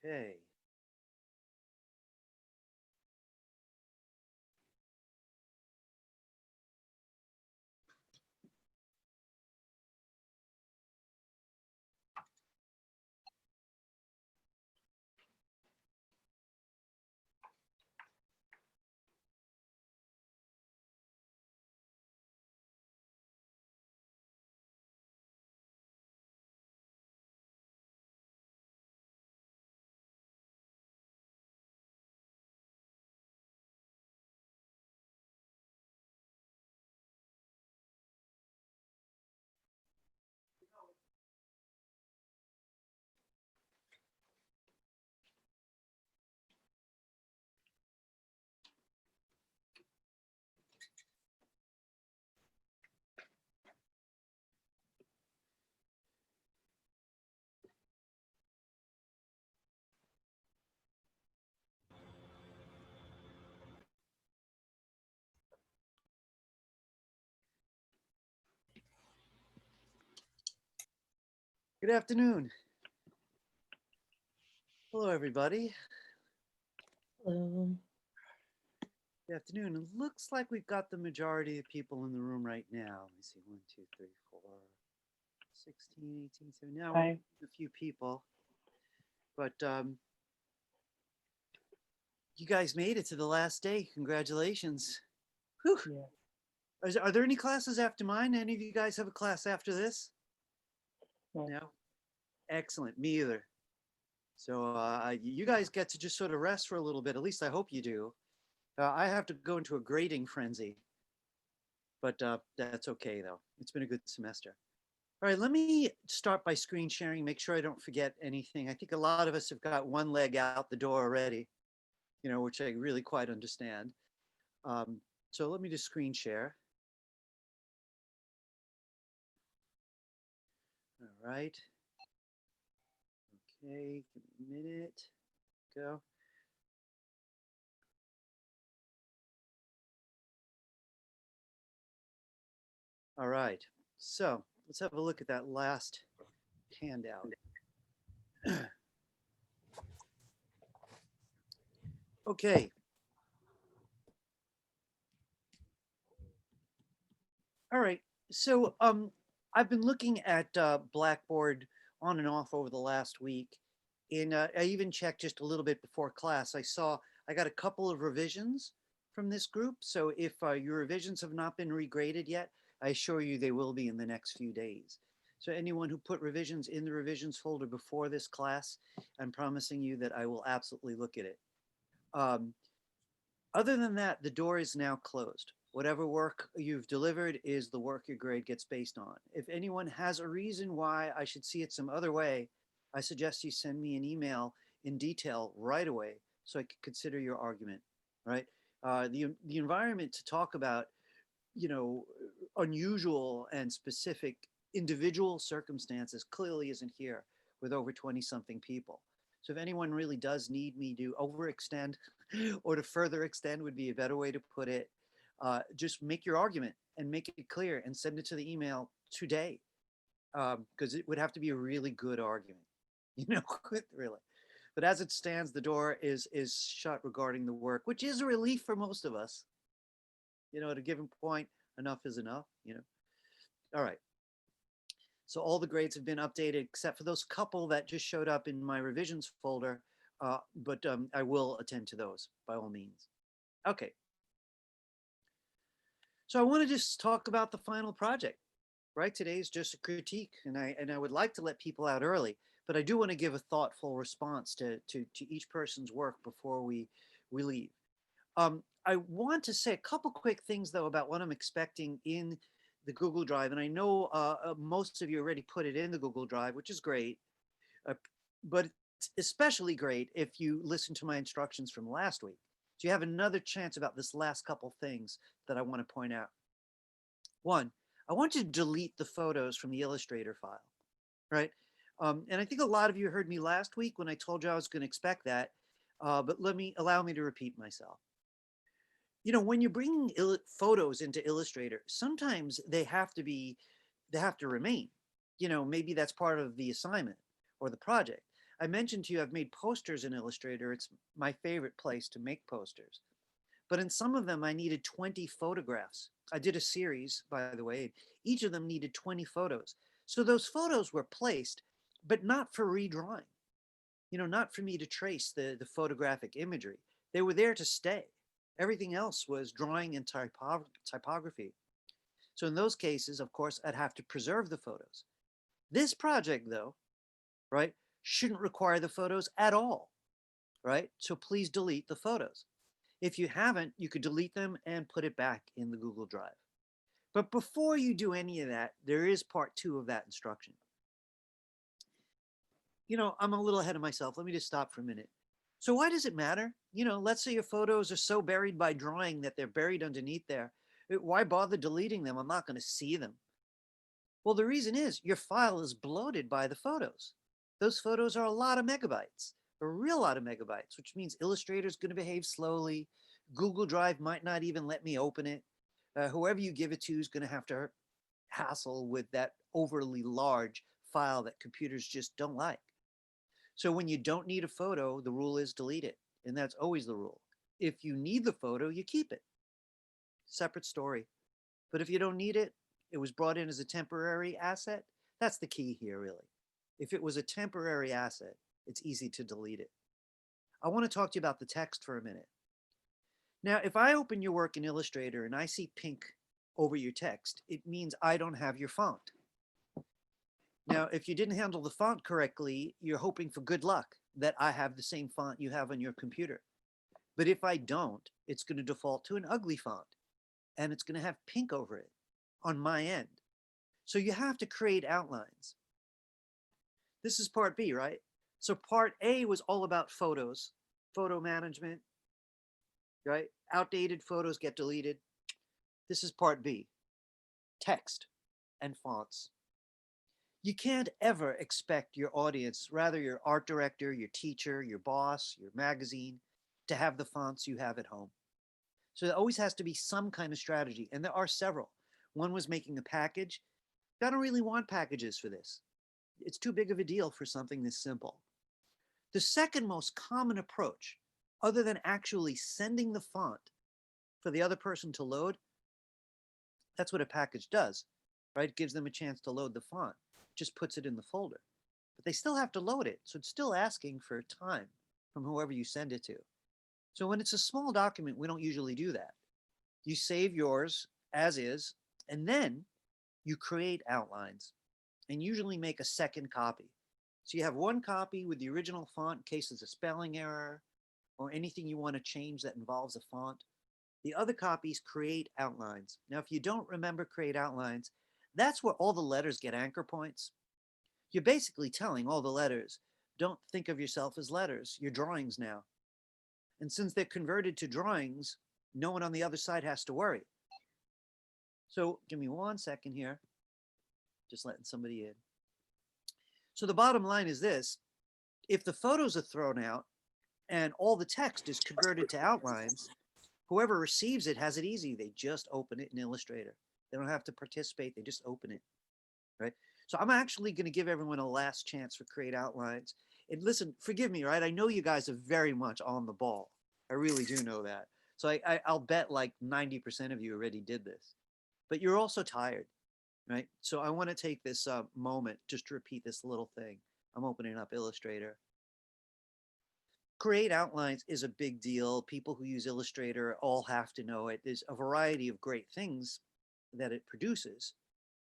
Okay. Good afternoon. Hello, everybody. Hello. Good afternoon. It looks like we've got the majority of people in the room right now. Let me see. 1, 2, 3, 4, 16, 18, 17. Now we're Hi. a few people. But you guys made it to the last day. Congratulations. Whew. Yeah. Are there any classes after mine? Any of you guys have a class after this? No. No? Excellent. Me either. So you guys get to just sort of rest for a little bit. At least I hope you do. I have to go into a grading frenzy, but that's okay though. It's been a good semester. All right, let me start by screen sharing, make sure I don't forget anything. I think a lot of us have got one leg out the door already, which I really quite understand. So let me just screen share. All right. Okay, give me a minute. Go. All right. So let's have a look at that last handout. Okay. All right. So I've been looking at Blackboard on and off over the last week. And I even checked just a little bit before class. I got a couple of revisions from this group. So if your revisions have not been regraded yet, I assure you they will be in the next few days. So anyone who put revisions in the revisions folder before this class, I'm promising you that I will absolutely look at it. Um, Other than that, the door is now closed. Whatever work you've delivered is the work your grade gets based on. If anyone has a reason why I should see it some other way, I suggest you send me an email in detail right away so I can consider your argument, right? The environment to talk about, you know, unusual and specific individual circumstances clearly isn't here with over 20 something people. So if anyone really does need me to overextend or to further extend would be a better way to put it, just make your argument and make it clear and send it to the email today because it would have to be a really good argument, you know, really. But as it stands, the door is shut regarding the work, which is a relief for most of us. At a given point, enough is enough. All right. So all the grades have been updated except for those couple that just showed up in my revisions folder. But I will attend to those by all means. Okay. So I want to just talk about the final project, right? Today is just a critique, and I would like to let people out early, but I do want to give a thoughtful response to each person's work before we leave. I want to say a couple quick things though about what I'm expecting in the Google Drive, and I know most of you already put it in the Google Drive, which is great, uh, but it's especially great if you listen to my instructions from last week. So you have another chance about this last couple things that I want to point out. One, I want you to delete the photos from the Illustrator file, right? And I think a lot of you heard me last week when I told you I was going to expect that, but allow me to repeat myself. When you're bringing photos into Illustrator, sometimes they have to remain. Maybe that's part of the assignment or the project. I mentioned to you I've made posters in Illustrator. It's my favorite place to make posters. But in some of them, I needed 20 photographs. I did a series, by the way. Each of them needed 20 photos. So those photos were placed, but not for redrawing, not for me to trace the photographic imagery. They were there to stay. Everything else was drawing and typography. So in those cases, of course, I'd have to preserve the photos. This project, though, right, shouldn't require the photos at all, right? So please delete the photos. If you haven't, you could delete them and put it back in the Google Drive. But before you do any of that, there is part 2 of that instruction. I'm a little ahead of myself. Let me just stop for a minute. So why does it matter? Let's say your photos are so buried by drawing that they're buried underneath there. Why bother deleting them? I'm not going to see them. Well, the reason is your file is bloated by the photos. Those photos are a lot of megabytes, a real lot of megabytes, which means Illustrator is going to behave slowly. Google Drive might not even let me open it. Whoever you give it to is going to have to hassle with that overly large file that computers just don't like. So when you don't need a photo, the rule is delete it. And that's always the rule. If you need the photo, you keep it. Separate story. But if you don't need it, it was brought in as a temporary asset. That's the key here, really. If it was a temporary asset, it's easy to delete it. I want to talk to you about the text for a minute. Now, if I open your work in Illustrator and I see pink over your text, it means I don't have your font. Now, if you didn't handle the font correctly, you're hoping for good luck that I have the same font you have on your computer. But if I don't, it's going to default to an ugly font and it's going to have pink over it on my end. So you have to create outlines. This is part B, right? So part A was all about photos, photo management, right? Outdated photos get deleted. This is part B, text and fonts. You can't ever expect your audience, rather your art director, your teacher, your boss, your magazine, to have the fonts you have at home. So there always has to be some kind of strategy, and there are several. One was making a package. I don't really want packages for this. It's too big of a deal for something this simple. The second most common approach, other than actually sending the font for the other person to load, that's what a package does, right? It gives them a chance to load the font, just puts it in the folder. But they still have to load it, so it's still asking for time from whoever you send it to. So when it's a small document, we don't usually do that. You save yours as is, and then you create outlines and usually make a second copy. So you have one copy with the original font in case there's a spelling error or anything you want to change that involves a font. The other copies create outlines. Now, if you don't remember create outlines, that's where all the letters get anchor points. You're basically telling all the letters, don't think of yourself as letters, you're drawings now. And since they're converted to drawings, no one on the other side has to worry. So give me 1 second here. Just letting somebody in. So the bottom line is this. If the photos are thrown out and all the text is converted to outlines, whoever receives it has it easy. They just open it in Illustrator. They don't have to participate. They just open it, right? So I'm actually going to give everyone a last chance for create outlines. And listen, forgive me, right? I know you guys are very much on the ball. I really do know that. So I'll bet like 90% of you already did this. But you're also tired, right? So I want to take this moment just to repeat this little thing. I'm opening up Illustrator. Create outlines is a big deal. People who use Illustrator all have to know it. There's a variety of great things that it produces.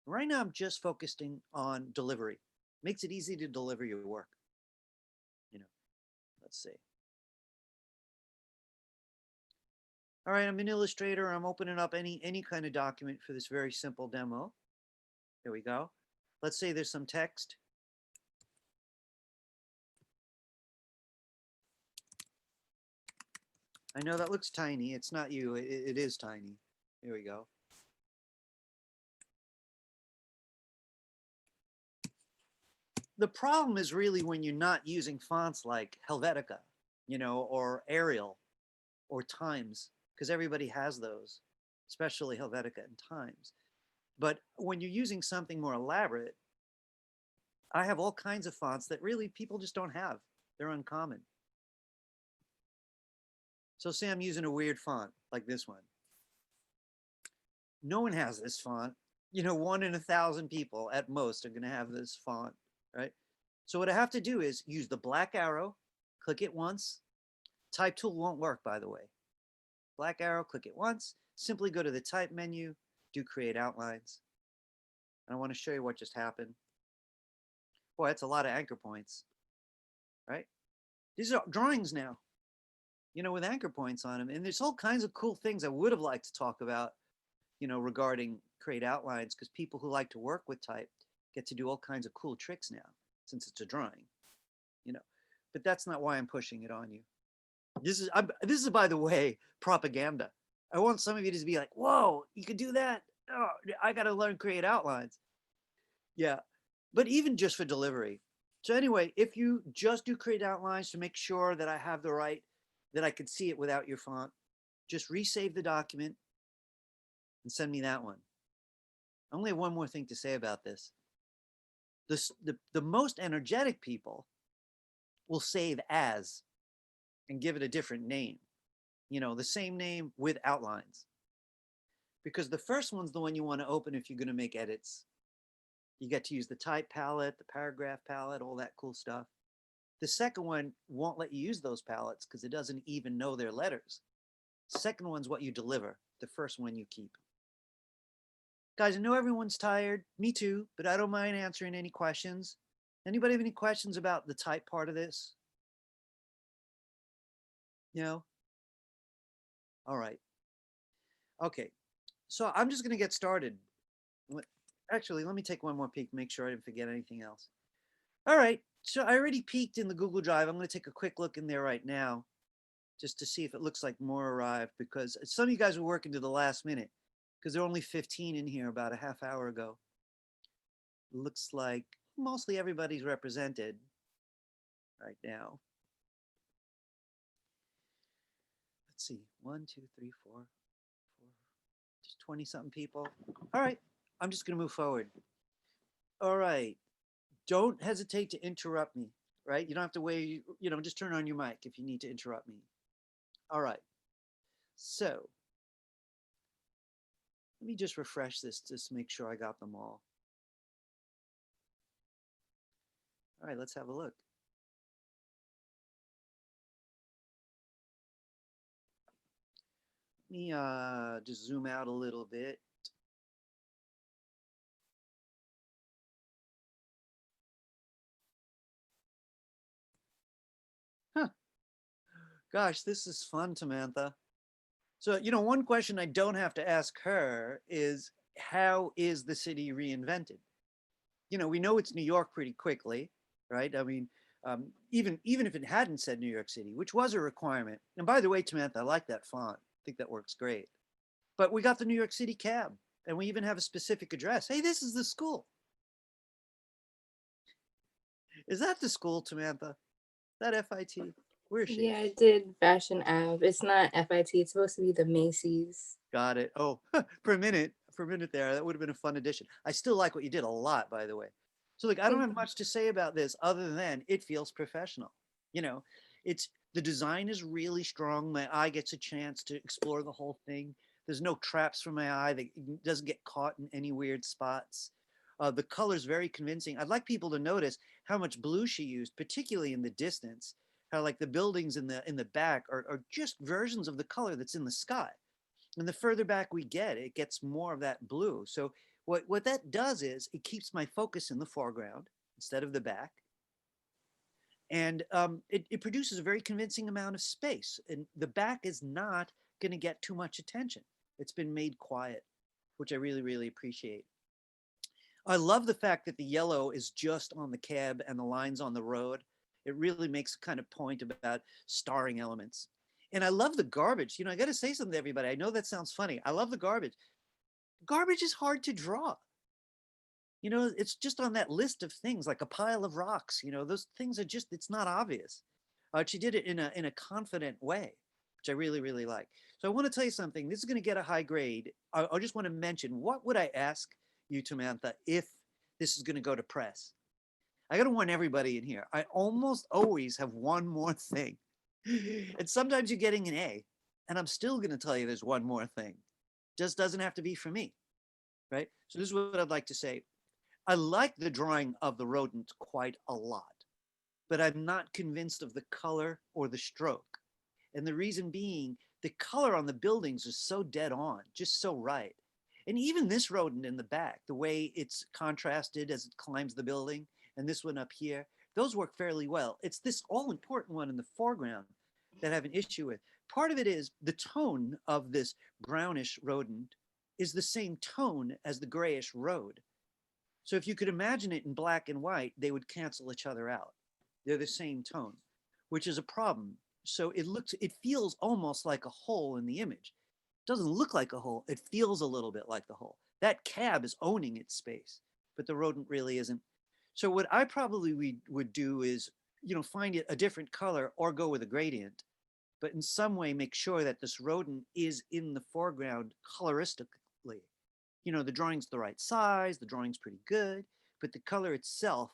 Right now, I'm just focusing on delivery. Makes it easy to deliver your work. Let's see. All right, I'm in Illustrator. I'm opening up any kind of document for this very simple demo. There we go. Let's say there's some text. I know that looks tiny. It's not you. It is tiny. Here we go. The problem is really when you're not using fonts like Helvetica, or Arial or Times, because everybody has those, especially Helvetica and Times. But when you're using something more elaborate, I have all kinds of fonts that really people just don't have. They're uncommon. So say I'm using a weird font like this one. No one has this font. You know, 1 in 1,000 people at most are going to have this font, right? So what I have to do is use the black arrow, click it once. Type tool won't work, by the way. Black arrow, click it once. Simply go to the type menu, do create outlines. And I want to show you what just happened. Boy, that's a lot of anchor points, right? These are drawings now, you know, with anchor points on them. And there's all kinds of cool things I would have liked to talk about, you know, regarding create outlines, because people who like to work with type get to do all kinds of cool tricks now, since it's a drawing, you know. But that's not why I'm pushing it on you. This is, by the way, propaganda. I want some of you to be like, whoa, you could do that. Oh, I got to learn create outlines. Yeah, but even just for delivery. So anyway, if you just do create outlines to make sure that I have the right, that I could see it without your font, just resave the document and send me that one. I only have one more thing to say about this. The most energetic people will save as and give it a different name. You know, the same name with outlines. Because the first one's the one you want to open if you're going to make edits. You get to use the type palette, the paragraph palette, all that cool stuff. The second one won't let you use those palettes because it doesn't even know their letters. Second one's what you deliver. The first one you keep. Guys, I know everyone's tired. Me too, but I don't mind answering any questions. Anybody have any questions about the type part of this? No? All right. Okay. So I'm just going to get started. Actually, let me take one more peek, make sure I didn't forget anything else. All right. So I already peeked in the Google Drive. I'm going to take a quick look in there right now just to see if it looks like more arrived, because some of you guys were working to the last minute because there are only 15 in here about a half hour ago. Looks like mostly everybody's represented right now. Let's see, 1, 2, 3, 4, just 20 something people. All right, I'm just gonna move forward. All right, don't hesitate to interrupt me, right? You don't have to wait, you know, just turn on your mic if you need to interrupt me. All right, so let me just refresh this just to make sure I got them all. All right, let's have a look. Let me just zoom out a little bit. Huh. Gosh, this is fun, Samantha. So, you know, one question I don't have to ask her is, how is the city reinvented? You know, we know it's New York pretty quickly, right? I mean, even if it hadn't said New York City, which was a requirement. And by the way, Samantha, I like that font. I think that works great. But we got the New York City cab, and we even have a specific address. Hey, this is the school. Is that the school, Samantha? That FIT? Where is she? Yeah, I did Fashion Ave. It's not FIT. It's supposed to be the Macy's. Got it. Oh, for a minute there, that would have been a fun addition. I still like what you did a lot, by the way. So like, I don't Thank have much to say about this other than it feels professional. You know, it's the design is really strong. My eye gets a chance to explore the whole thing. There's no traps for my eye that doesn't get caught in any weird spots. The color is very convincing. I'd like people to notice how much blue she used, particularly in the distance. How like the buildings in the back are just versions of the color that's in the sky. And the further back we get, it gets more of that blue. So what that does is it keeps my focus in the foreground instead of the back. And it produces a very convincing amount of space. And the back is not going to get too much attention. It's been made quiet, which I really, really appreciate. I love the fact that the yellow is just on the cab and the lines on the road. It really makes a kind of point about starring elements. And I love the garbage. You know, I got to say something to everybody. I know that sounds funny. I love the garbage. Garbage is hard to draw. You know, it's just on that list of things like a pile of rocks. You know, those things are just, it's not obvious. She did it in a confident way, which I really, really like. So I want to tell you something. This is going to get a high grade. I just want to mention, what would I ask you, Samantha, if this is going to go to press? I got to warn everybody in here. I almost always have one more thing. And sometimes you're getting an A, and I'm still going to tell you there's one more thing. Just doesn't have to be for me, right? So this is what I'd like to say. I like the drawing of the rodent quite a lot, but I'm not convinced of the color or the stroke. And the reason being, the color on the buildings is so dead on, just so right. And even this rodent in the back, the way it's contrasted as it climbs the building, and this one up here, those work fairly well. It's this all important one in the foreground that I have an issue with. Part of it is the tone of this brownish rodent is the same tone as the grayish road. So if you could imagine it in black and white, they would cancel each other out. They're the same tone, which is a problem. So it feels almost like a hole in the image. It doesn't look like a hole. It feels a little bit like the hole. That cab is owning its space, but the rodent really isn't. So what I probably would do is, find it a different color or go with a gradient, but in some way make sure that this rodent is in the foreground coloristically. The drawing's the right size, the drawing's pretty good, but the color itself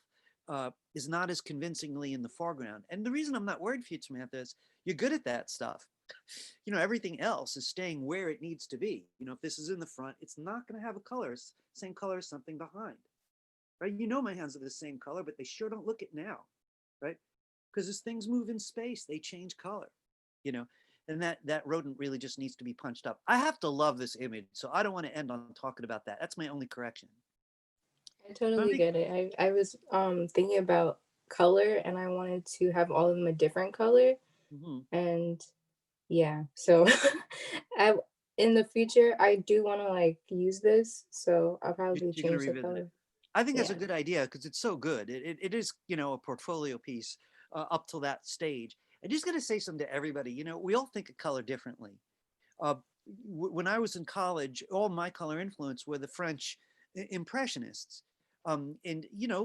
is not as convincingly in the foreground. And the reason I'm not worried for you, Samantha, is you're good at that stuff. Everything else is staying where it needs to be. If this is in the front, it's not going to have a color, same color as something behind, right? My hands are the same color, but they sure don't look it now, right? Because as things move in space, they change color, you know, and that rodent really just needs to be punched up. I have to love this image, so I don't want to end on talking about that. That's my only correction. I totally get it. I was thinking about color and I wanted to have all of them a different color. Mm-hmm. And yeah, so I in the future I do want to like use this, so I'll probably You're gonna change the revisit it. color. I think that's a Yeah. good idea because it's so good. It is, a portfolio piece up till that stage. I just got to say something to everybody. We all think of color differently. Uh, when I was in college, all my color influence were the French Impressionists. And,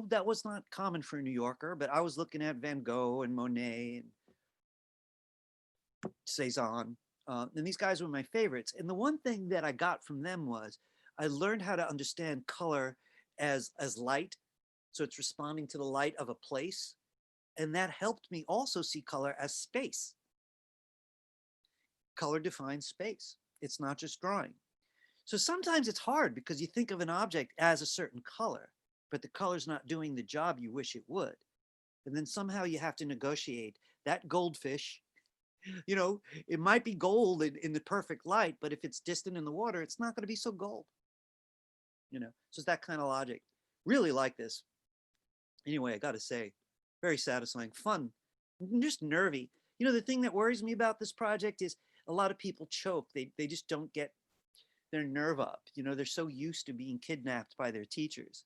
that was not common for a New Yorker, but I was looking at Van Gogh and Monet and Cezanne. And these guys were my favorites. And the one thing that I got from them was I learned how to understand color as light. So it's responding to the light of a place. And that helped me also see color as space. Color defines space. It's not just drawing. So sometimes it's hard because you think of an object as a certain color, but the color's not doing the job you wish it would. And then somehow you have to negotiate that goldfish. It might be gold in the perfect light, but if it's distant in the water, it's not going to be so gold. So it's that kind of logic. Really like this. Anyway, I got to say, very satisfying, fun, just nervy. The thing that worries me about this project is a lot of people choke. They just don't get their nerve up. They're so used to being kidnapped by their teachers.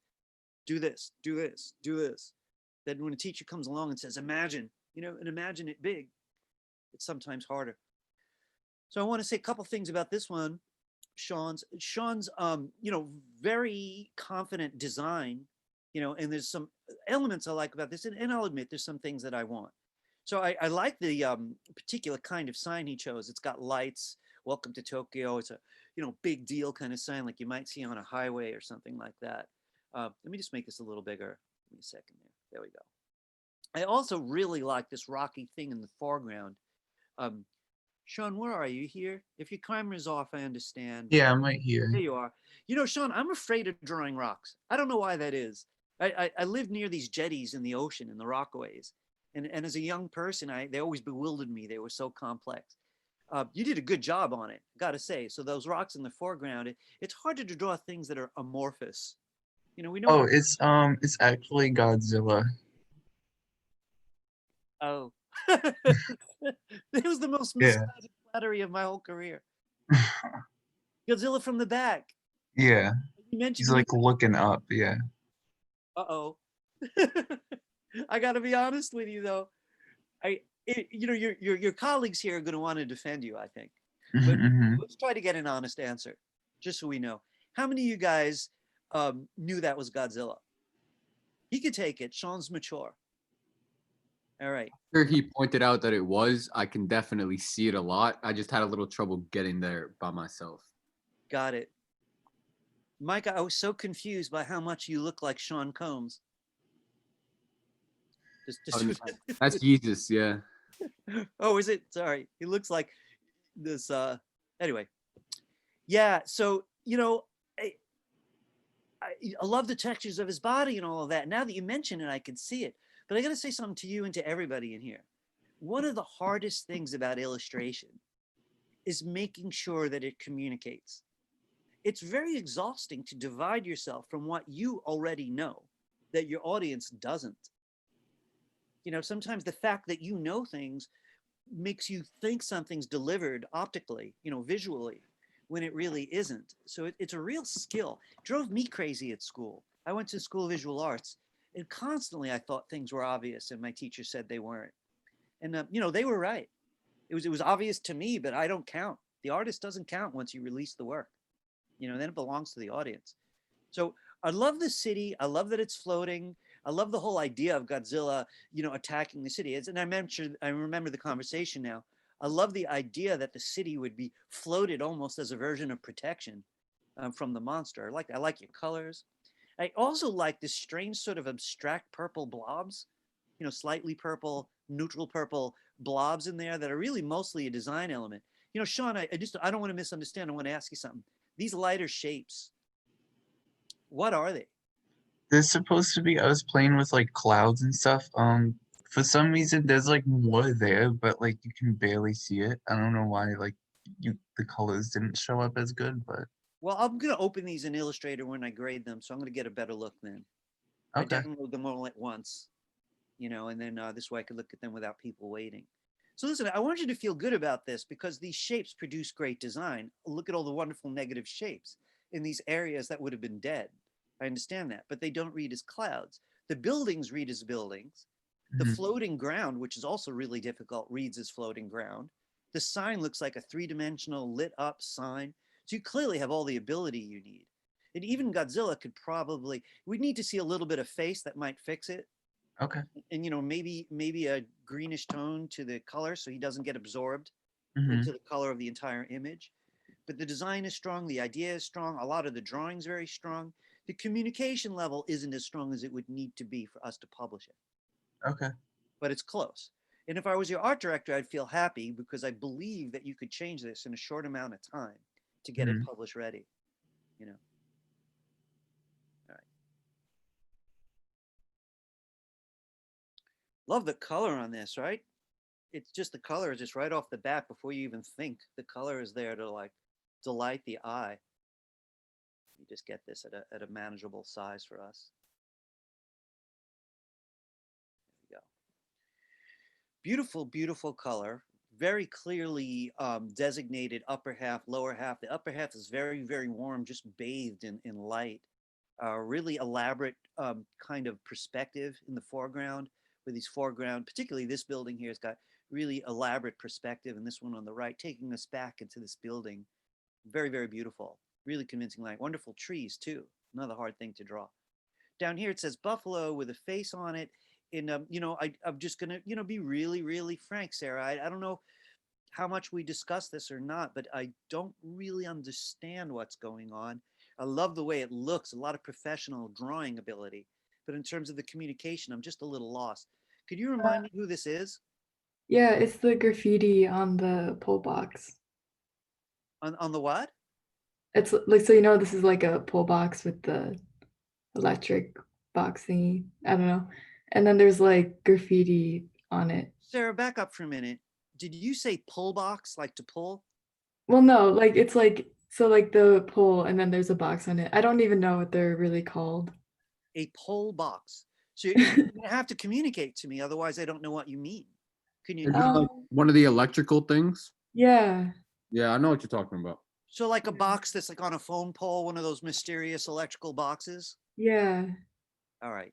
Do this, do this, do this. Then when a teacher comes along and says, imagine, and imagine it big, it's sometimes harder. So I want to say a couple things about this one. Sean's very confident design, and there's some elements I like about this, and I'll admit there's some things that I want. So I like the particular kind of sign he chose. It's got lights, welcome to Tokyo. It's a, big deal kind of sign like you might see on a highway or something like that. Let me just make this a little bigger. Give me a second there. There we go. I also really like this rocky thing in the foreground. Um, Sean, where are you here? If your camera's off, I understand. But Yeah, I'm right here. there you are. Sean, I'm afraid of drawing rocks. I don't know why that is. I live near these jetties in the ocean, in the rockaways. And as a young person, they always bewildered me. They were so complex. You did a good job on it, got to say. So those rocks in the foreground, it's harder to draw things that are amorphous. We know Oh, what. it's actually Godzilla. Oh, it was the most Yeah. misguided flattery of my whole career. Godzilla from the back. Yeah. You mentioned He's like looking up, yeah. Uh-oh. I got to be honest with you though. Your colleagues here are going to want to defend you, I think. But Mm-hmm. let's try to get an honest answer, just so we know. How many of you guys knew that was Godzilla? He could take it. Sean's mature. All right. After he pointed out that it was, I can definitely see it a lot. I just had a little trouble getting there by myself. Got it. Mike, I was so confused by how much you look like Sean Combs. Just Um, That's Jesus. Yeah. oh, is it? Sorry. He looks like this anyway. Yeah, so I, I love the textures of his body and all of that. Now that you mention it, I can see it. But I got to say something to you and to everybody in here. One of the hardest things about illustration is making sure that it communicates. It's very exhausting to divide yourself from what you already know that your audience doesn't. Sometimes the fact that you know things makes you think something's delivered optically, visually, when it really isn't. So it's a real skill. It drove me crazy at school. I went to school of visual arts, and constantly I thought things were obvious, and my teacher said they weren't. And they were right. It was obvious to me, but I don't count. The artist doesn't count once you release the work. Then it belongs to the audience. So I love the city. I love that it's floating. I love the whole idea of Godzilla, attacking the city. And I remember the conversation now. I love the idea that the city would be floated almost as a version of protection from the monster. I like your colors. I also like this strange sort of abstract purple blobs, slightly purple, neutral purple blobs in there that are really mostly a design element. Sean, I don't want to misunderstand. I want to ask you something. These lighter shapes, what are they? There's supposed to be, I was playing with like clouds and stuff. For some reason there's like more there, but like you can barely see it. I don't know why, like the colors didn't show up as good, but Well, I'm going to open these in Illustrator when I grade them, so I'm going to get a better look then. I okay. download them all at once, and then this way I could look at them without people waiting. So listen, I want you to feel good about this because these shapes produce great design. Look at all the wonderful negative shapes in these areas that would have been dead. I understand that, but they don't read as clouds. The buildings read as buildings. The Mhm. floating ground, which is also really difficult, reads as floating ground. The sign looks like a three-dimensional lit up sign. So you clearly have all the ability you need. And even Godzilla could probably, we'd need to see a little bit of face that might fix it. Okay. And maybe a greenish tone to the color so he doesn't get absorbed Hmm. into the color of the entire image. But the design is strong, the idea is strong, a lot of the drawing's very strong. The communication level isn't as strong as it would need to be for us to publish it, Okay. but it's close. And if I was your art director, I'd feel happy because I believe that you could change this in a short amount of time to get it Hmm. published ready. All right. Love the color on this, right? It's just the color is just right off the bat before you even think. The color is there to delight the eye. You just get this at a manageable size for us. There we go. Beautiful, beautiful color. Very clearly designated upper half, lower half. The upper half is very, very warm, just bathed in light. Really elaborate kind of perspective in the foreground, where these foreground, particularly this building here, has got really elaborate perspective, and this one on the right, taking us back into this building. Very, very beautiful. Really convincing light. Wonderful trees too. Another hard thing to draw. Down here it says buffalo with a face on it. And I'm just gonna be really, really frank, Sarah. I don't know how much we discuss this or not, but I don't really understand what's going on. I love the way it looks, a lot of professional drawing ability, but in terms of the communication, I'm just a little lost. Could you remind me who this is? Yeah, it's the graffiti on the pull box. On the what? It's like, so you know, this is like a pull box with the electric box thingy. I don't know. And then there's like graffiti on it. Sarah, back up for a minute. Did you say pull box, like to pull? Well, no, like it's like, so like the pull and then there's a box on it. I don't even know what they're really called. A pull box. So you're gonna have to communicate to me, otherwise I don't know what you mean. Can you? Is it like Um, one of the electrical things? yeah, Yeah, I know what you're talking about. So like a box that's like on a phone pole, one of those mysterious electrical boxes? yeah. All right.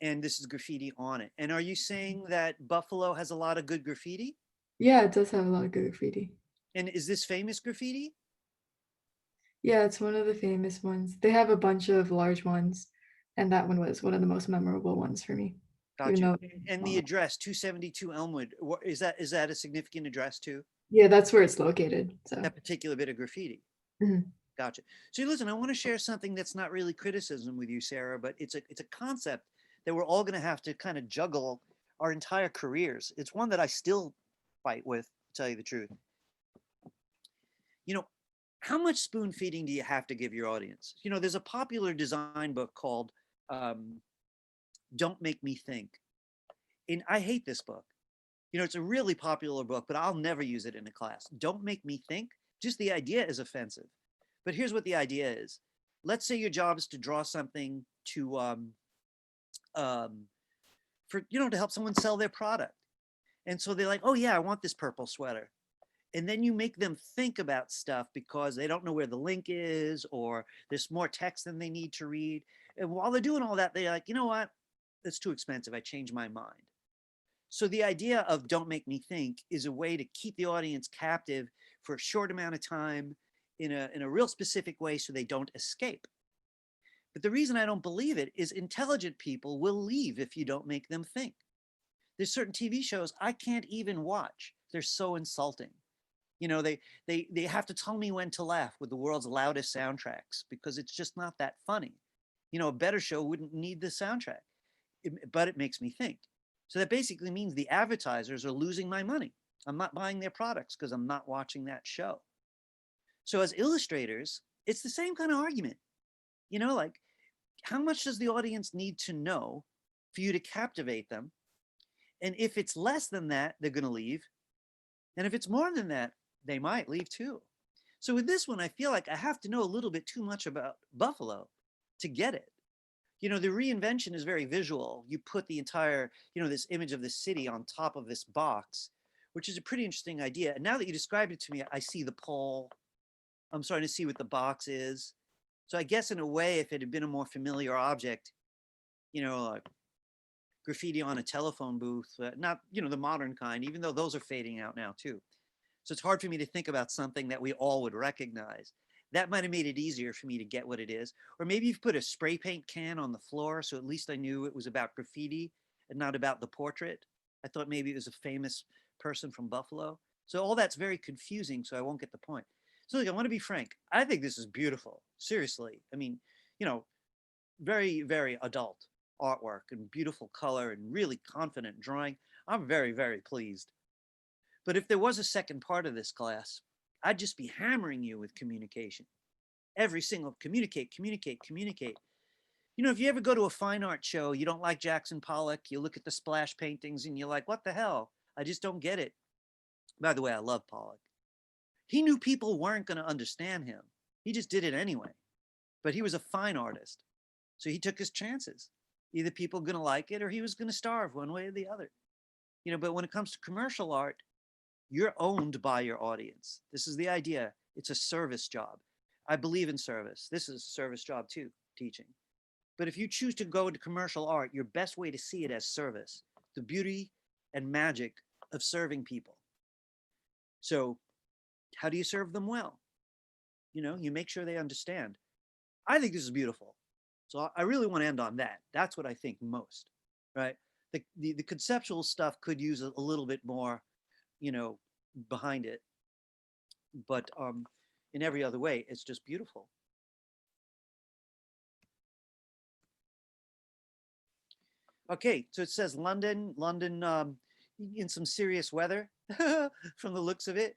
And this is graffiti on it. And are you saying that Buffalo has a lot of good graffiti? Yeah, it does have a lot of good graffiti. And is this famous graffiti? Yeah, it's one of the famous ones. They have a bunch of large ones, and that one was one of the most memorable ones for me. Even Gotcha. though, And the address, 272 Elmwood, is that a significant address too? yeah, that's where it's located. So, That particular bit of graffiti? mhm. Gotcha. So listen, I want to share something that's not really criticism with you, Sarah, but it's a concept that we're all going to have to kind of juggle our entire careers. It's one that I still fight with, to tell you the truth. You know, how much spoon feeding do you have to give your audience? You know, there's a popular design book called Don't Make Me Think. And I hate this book. You know, it's a really popular book, but I'll never use it in a class. Don't make me think. Just the idea is offensive. But here's what the idea is. Let's say your job is to draw something to for to help someone sell their product. And so they're like, oh yeah, I want this purple sweater. And then you make them think about stuff because they don't know where the link is, or there's more text than they need to read. And while they're doing all that, they're like, you know what? It's too expensive. I changed my mind. So the idea of don't make me think is a way to keep the audience captive for a short amount of time in a real specific way so they don't escape. But the reason I don't believe it is intelligent people will leave if you don't make them think. There's certain TV shows I can't even watch. They're so insulting. You know, they have to tell me when to laugh with the world's loudest soundtracks because it's just not that funny. You know, a better show wouldn't need the soundtrack, but it makes me think. So that basically means the advertisers are losing my money. I'm not buying their products because I'm not watching that show. So as illustrators, it's the same kind of argument. You know, like how much does the audience need to know for you to captivate them? And if it's less than that, they're going to leave. And if it's more than that, they might leave too. So with this one, I feel like I have to know a little bit too much about Buffalo to get it. You know, the reinvention is very visual. You put the entire, this image of the city on top of this box, which is a pretty interesting idea. And now that you described it to me, I see the pole. I'm starting to see what the box is. So I guess in a way, if it had been a more familiar object, like graffiti on a telephone booth, not, the modern kind, even though those are fading out now too. So it's hard for me to think about something that we all would recognize. That might have made it easier for me to get what it is. Or maybe you've put a spray paint can on the floor, so at least I knew it was about graffiti and not about the portrait. I thought maybe it was a famous person from Buffalo. So all that's very confusing, so I won't get the point. So look, I want to be frank. I think this is beautiful. Seriously. I mean, very, very adult artwork and beautiful color and really confident drawing. I'm very, very pleased. But if there was a second part of this class, I'd just be hammering you with communication. Every single communicate. If you ever go to a fine art show, you don't like Jackson Pollock, you look at the splash paintings and you're like, what the hell? I just don't get it. By the way, I love Pollock. He knew people weren't going to understand him. He just did it anyway. But he was a fine artist. So he took his chances. Either people going to like it or he was going to starve one way or the other. But when it comes to commercial art, you're owned by your audience. This is the idea. It's a service job. I believe in service. This is a service job too, teaching. But if you choose to go into commercial art, your best way to see it as service, the beauty and magic of serving people. So how do you serve them well? You make sure they understand. I think this is beautiful. So I really want to end on that. That's what I think most, right? The conceptual stuff could use a little bit more, behind it. But in every other way, it's just beautiful. Okay, so it says London in some serious weather from the looks of it.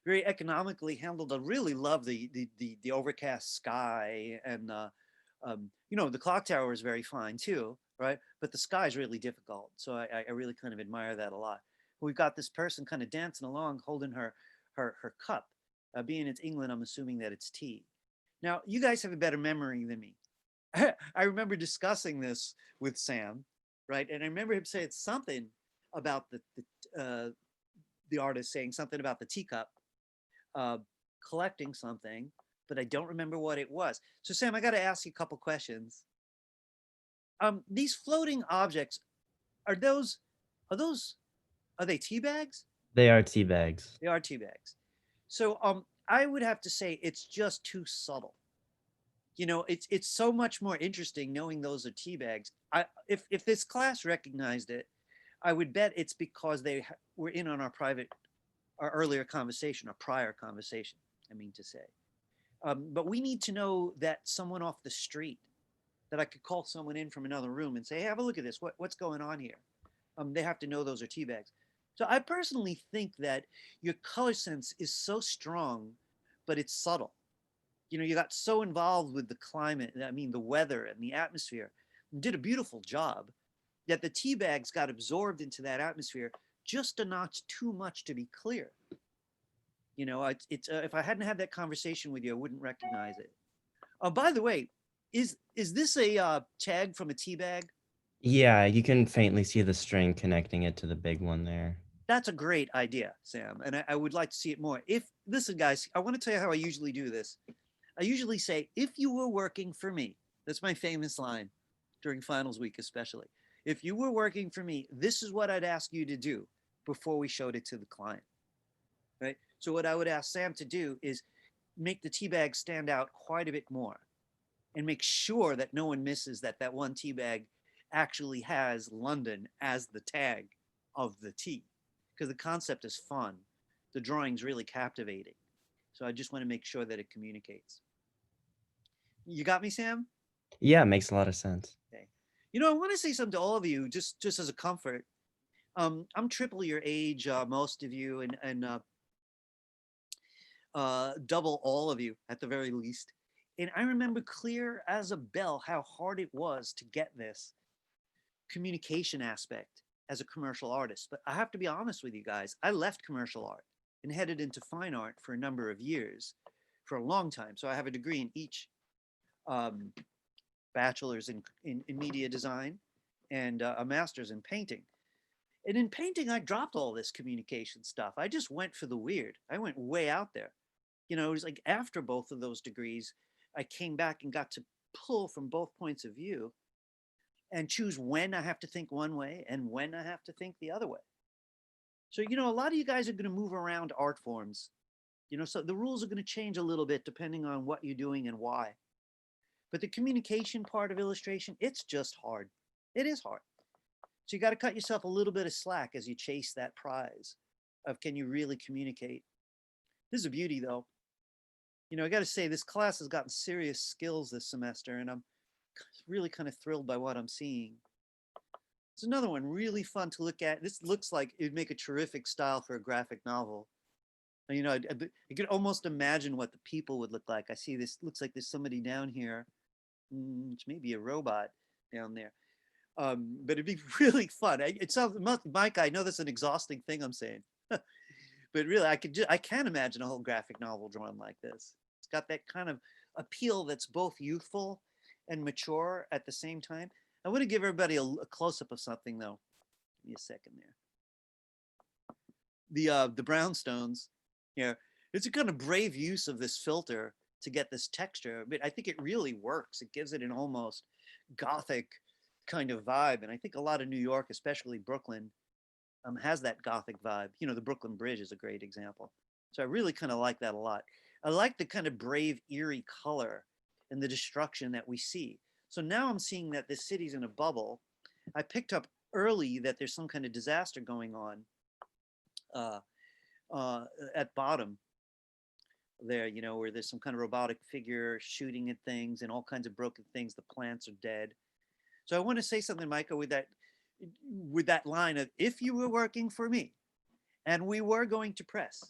Very economically handled. I really love the overcast sky, and the clock tower is very fine too, right? But the sky is really difficult, so I really kind of admire that a lot. We've got this person kind of dancing along, holding her cup. Being it's England, I'm assuming that it's tea. Now, you guys have a better memory than me. I remember discussing this with Sam, right? And I remember him saying something about the artist saying something about the teacup, collecting something, but I don't remember what it was. So Sam, I got to ask you a couple questions. These floating objects, are they tea bags? They are tea bags. They are tea bags. So I would have to say it's just too subtle. It's so much more interesting knowing those are tea bags. If this class recognized it, I would bet it's because they were in on our earlier conversation, our prior conversation, I mean to say. But we need to know that someone off the street that I could call someone in from another room and say, hey, have a look at this. What's going on here? They have to know those are tea bags. So I personally think that your color sense is so strong, but it's subtle. You know, you got so involved with the climate, I mean, the weather and the atmosphere, you did a beautiful job, that the tea bags got absorbed into that atmosphere just a notch too much to be clear. You know, if I hadn't had that conversation with you, I wouldn't recognize it. Oh, by the way, is this a tag from a tea bag? Yeah, you can faintly see the string connecting it to the big one there. That's a great idea, Sam, and I would like to see it more. If listen, guys, I want to tell you how I usually do this. I usually say, if you were working for me, that's my famous line during finals week, especially. If you were working for me, this is what I'd ask you to do before we showed it to the client, right? So what I would ask Sam to do is make the tea bag stand out quite a bit more and make sure that no one misses that that one tea bag actually has London as the tag of the tea, because the concept is fun. The drawing's really captivating. So I just want to make sure that it communicates. You got me, Sam? Yeah, makes a lot of sense. Okay. You know, I want to say something to all of you, just as a comfort. I'm triple your age, most of you, and double all of you at the very least. And I remember clear as a bell how hard it was to get this communication aspect as a commercial artist. But I have to be honest with you guys, I left commercial art and headed into fine art for a number of years, for a long time. So I have a degree in each, bachelor's in media design and a master's in painting. And in painting, I dropped all this communication stuff. I just went for the weird. I went way out there. You know, it was like after both of those degrees, I came back and got to pull from both points of view and choose when I have to think one way and when I have to think the other way. So, you know, a lot of you guys are going to move around art forms, you know, so the rules are going to change a little bit depending on what you're doing and why. But the communication part of illustration, it's just hard. It is hard. So you got to cut yourself a little bit of slack as you chase that prize of can you really communicate. This is a beauty though. You know, I got to say this class has gotten serious skills this semester and I'm really kind of thrilled by what I'm seeing. It's another one really fun to look at. This looks like it'd make a terrific style for a graphic novel. You know, I could almost imagine what the people would look like. I see this, looks like there's somebody down here, which may be a robot down there. But it'd be really fun. It sounds, Mike, I know that's an exhausting thing I'm saying, but really I can imagine a whole graphic novel drawn like this. It's got that kind of appeal that's both youthful and mature at the same time. I want to give everybody a close-up of something though. Give me a second there. The brownstones, you know, it's a kind of brave use of this filter to get this texture, but I think it really works. It gives it an almost gothic kind of vibe. And I think a lot of New York, especially Brooklyn, has that gothic vibe. You know, the Brooklyn Bridge is a great example. So I really kind of like that a lot. I like the kind of brave, eerie color and the destruction that we see. So now I'm seeing that this city's in a bubble. I picked up early that there's some kind of disaster going on at bottom there, you know, where there's some kind of robotic figure shooting at things and all kinds of broken things. The plants are dead. So I want to say something, Micah, with that line of, if you were working for me and we were going to press,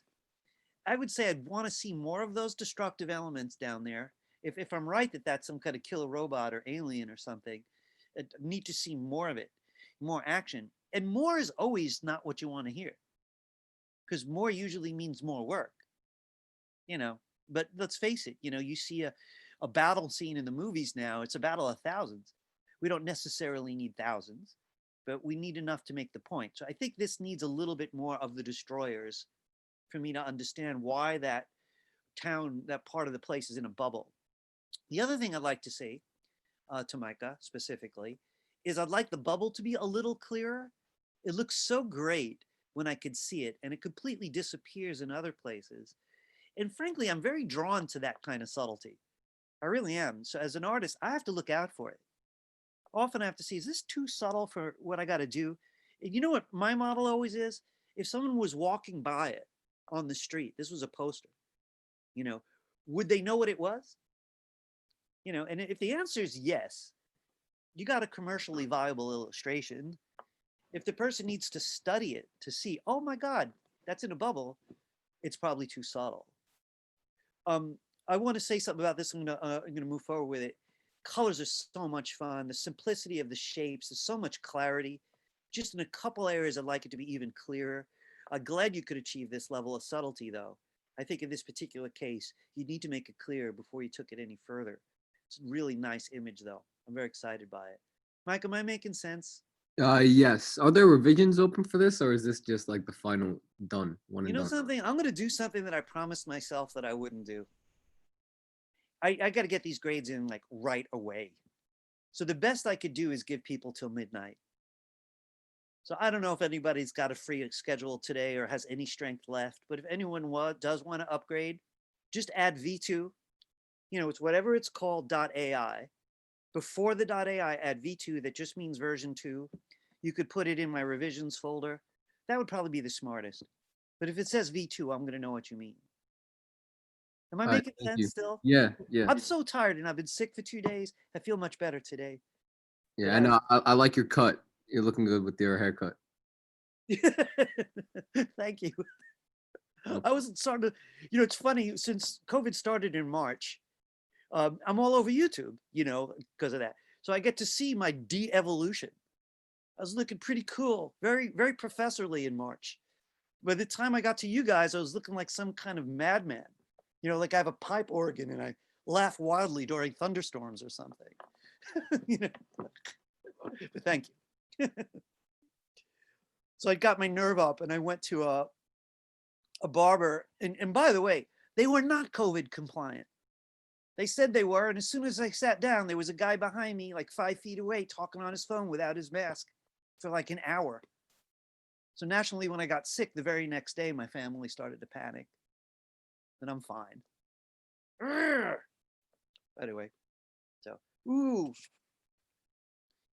I would say I'd want to see more of those destructive elements down there. If I'm right that that's some kind of killer robot or alien or something, I need to see more of it, more action. And more is always not what you want to hear, because more usually means more work, you know. But let's face it, you know, you see a battle scene in the movies now, it's a battle of thousands. We don't necessarily need thousands, but we need enough to make the point. So I think this needs a little bit more of the destroyers for me to understand why that town, that part of the place is in a bubble. The other thing I'd like to say to Micah specifically is I'd like the bubble to be a little clearer. It looks so great when I could see it, and it completely disappears in other places. And frankly, I'm very drawn to that kind of subtlety. I really am. So as an artist, I have to look out for it. Often I have to see, is this too subtle for what I got to do? And you know what my model always is? If someone was walking by it on the street, this was a poster, you know, would they know what it was? You know, and if the answer is yes, you got a commercially viable illustration. If the person needs to study it to see, oh my God, that's in a bubble, it's probably too subtle. I want to say something about this. I'm gonna move forward with it. Colors are so much fun. The simplicity of the shapes, there's so much clarity. Just in a couple areas, I'd like it to be even clearer. I'm glad you could achieve this level of subtlety, though. I think in this particular case, you need to make it clear before you took it any further. It's a really nice image, though. I'm very excited by it. Mike, am I making sense? Yes. Are there revisions open for this, or is this just like the final done, one You and know done? something? I'm going to do something that I promised myself that I wouldn't do. I got to get these grades in like right away. So the best I could do is give people till midnight. So I don't know if anybody's got a free schedule today or has any strength left, but if anyone does want to upgrade, just add V2. You know, it's whatever it's called .ai. Before the .ai, add V2. That just means version 2. You could put it in my revisions folder. That would probably be the smartest. But if it says V2, I'm going to know what you mean. Am I All right, making thank sense you. still? Yeah, yeah, I'm so tired and I've been sick for 2 days. I feel much better today. yeah. I know. I like your cut. You're looking good with your haircut. Thank you. No I wasn't starting to, you know, it's funny, since COVID started in March, I'm all over YouTube, you know, because of that. So I get to see my de-evolution. I was looking pretty cool, very, very professorly in March. By the time I got to you guys, I was looking like some kind of madman. You know, like I have a pipe organ and I laugh wildly during thunderstorms or something. You know, but thank you. So I got my nerve up and I went to a barber. And by the way, they were not COVID compliant. They said they were. And as soon as I sat down, there was a guy behind me, like 5 feet away, talking on his phone without his mask for like an hour. So naturally, when I got sick the very next day, my family started to panic. But I'm fine. Anyway, so, ooh.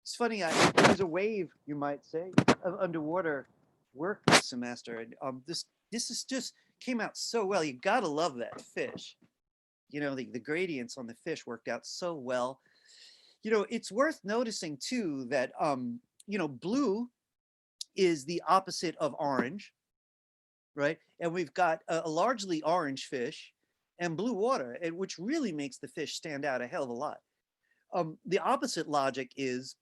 It's funny, there's a wave, you might say, of underwater work this semester. And this is just came out so well. You gotta love that fish. You know, the gradients on the fish worked out so well. You know, it's worth noticing too that you know, blue is the opposite of orange, right? And we've got a largely orange fish and blue water, and which really makes the fish stand out a hell of a lot. The opposite logic is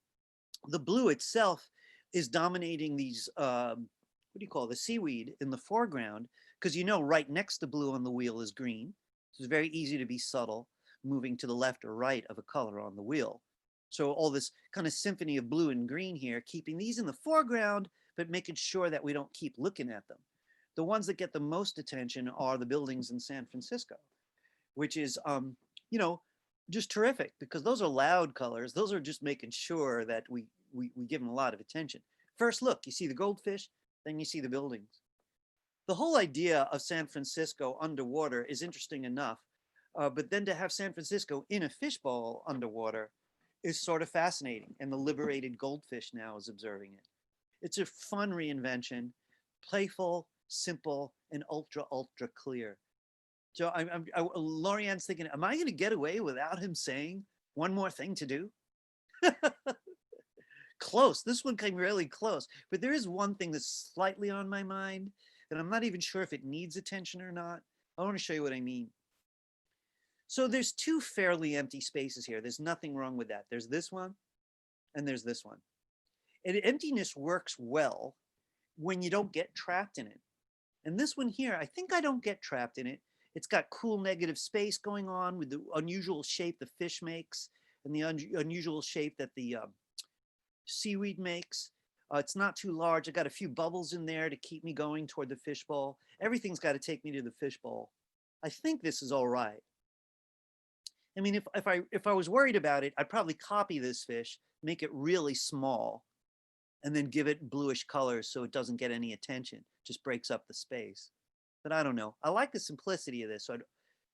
the blue itself is dominating these what do you call it, the seaweed in the foreground, because you know right next to blue on the wheel is green. So it's very easy to be subtle, moving to the left or right of a color on the wheel. So all this kind of symphony of blue and green here, keeping these in the foreground, but making sure that we don't keep looking at them. The ones that get the most attention are the buildings in San Francisco, which is, you know, just terrific, because those are loud colors. Those are just making sure that we give them a lot of attention. First look, you see the goldfish, then you see the buildings. The whole idea of San Francisco underwater is interesting enough, but then to have San Francisco in a fishbowl underwater is sort of fascinating, and the liberated goldfish now is observing it. It's a fun reinvention, playful, simple, and ultra, ultra clear. So Lorianne's thinking, am I going to get away without him saying one more thing to do? Close. This one came really close. But there is one thing that's slightly on my mind, and I'm not even sure if it needs attention or not. I want to show you what I mean. So there's two fairly empty spaces here. There's nothing wrong with that. There's this one, and there's this one. And emptiness works well when you don't get trapped in it. And this one here, I think I don't get trapped in it. It's got cool negative space going on with the unusual shape the fish makes and the unusual shape that the seaweed makes. It's not too large. I got a few bubbles in there to keep me going toward the fishbowl. Everything's got to take me to the fishbowl. I think this is all right. I mean, if I was worried about it, I'd probably copy this fish, make it really small, and then give it bluish colors so it doesn't get any attention, just breaks up the space. But I don't know. I like the simplicity of this. So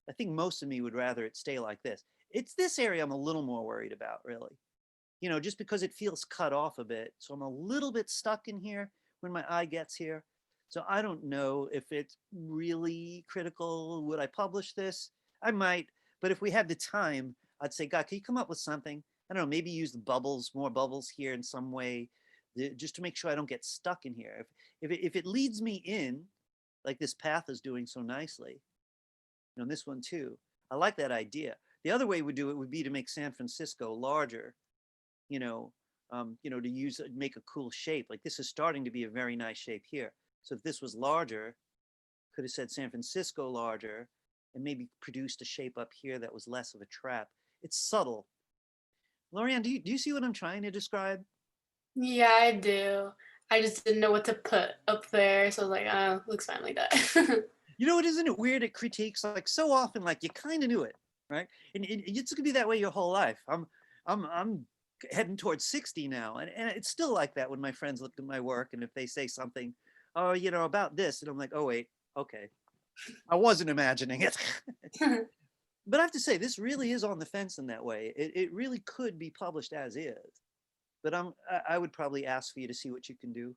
I think most of me would rather it stay like this. It's this area I'm a little more worried about, really. You know, just because it feels cut off a bit. So I'm a little bit stuck in here when my eye gets here. So I don't know if it's really critical. Would I publish this? I might. But if we had the time, I'd say, God, can you come up with something? I don't know, maybe use the bubbles, more bubbles here in some way, just to make sure I don't get stuck in here. If it leads me in, like this path is doing so nicely, you know, this one too, I like that idea. The other way we do it would be to make San Francisco larger, you know, to make a cool shape. Like this is starting to be a very nice shape here. So if this was larger, could have said San Francisco larger and maybe produced a shape up here that was less of a trap. It's subtle. Lorianne, do you see what I'm trying to describe? Yeah, I do. I just didn't know what to put up there, so I was like, oh, looks fine like that. You know, isn't it weird at critiques? Like so often, like you kind of knew it, right? And it's gonna be that way your whole life. I'm heading towards 60 now, and it's still like that when my friends look at my work and if they say something, oh, you know, about this, and I'm like, oh wait, okay, I wasn't imagining it. But I have to say, this really is on the fence in that way. It really could be published as is, but I would probably ask for you to see what you can do.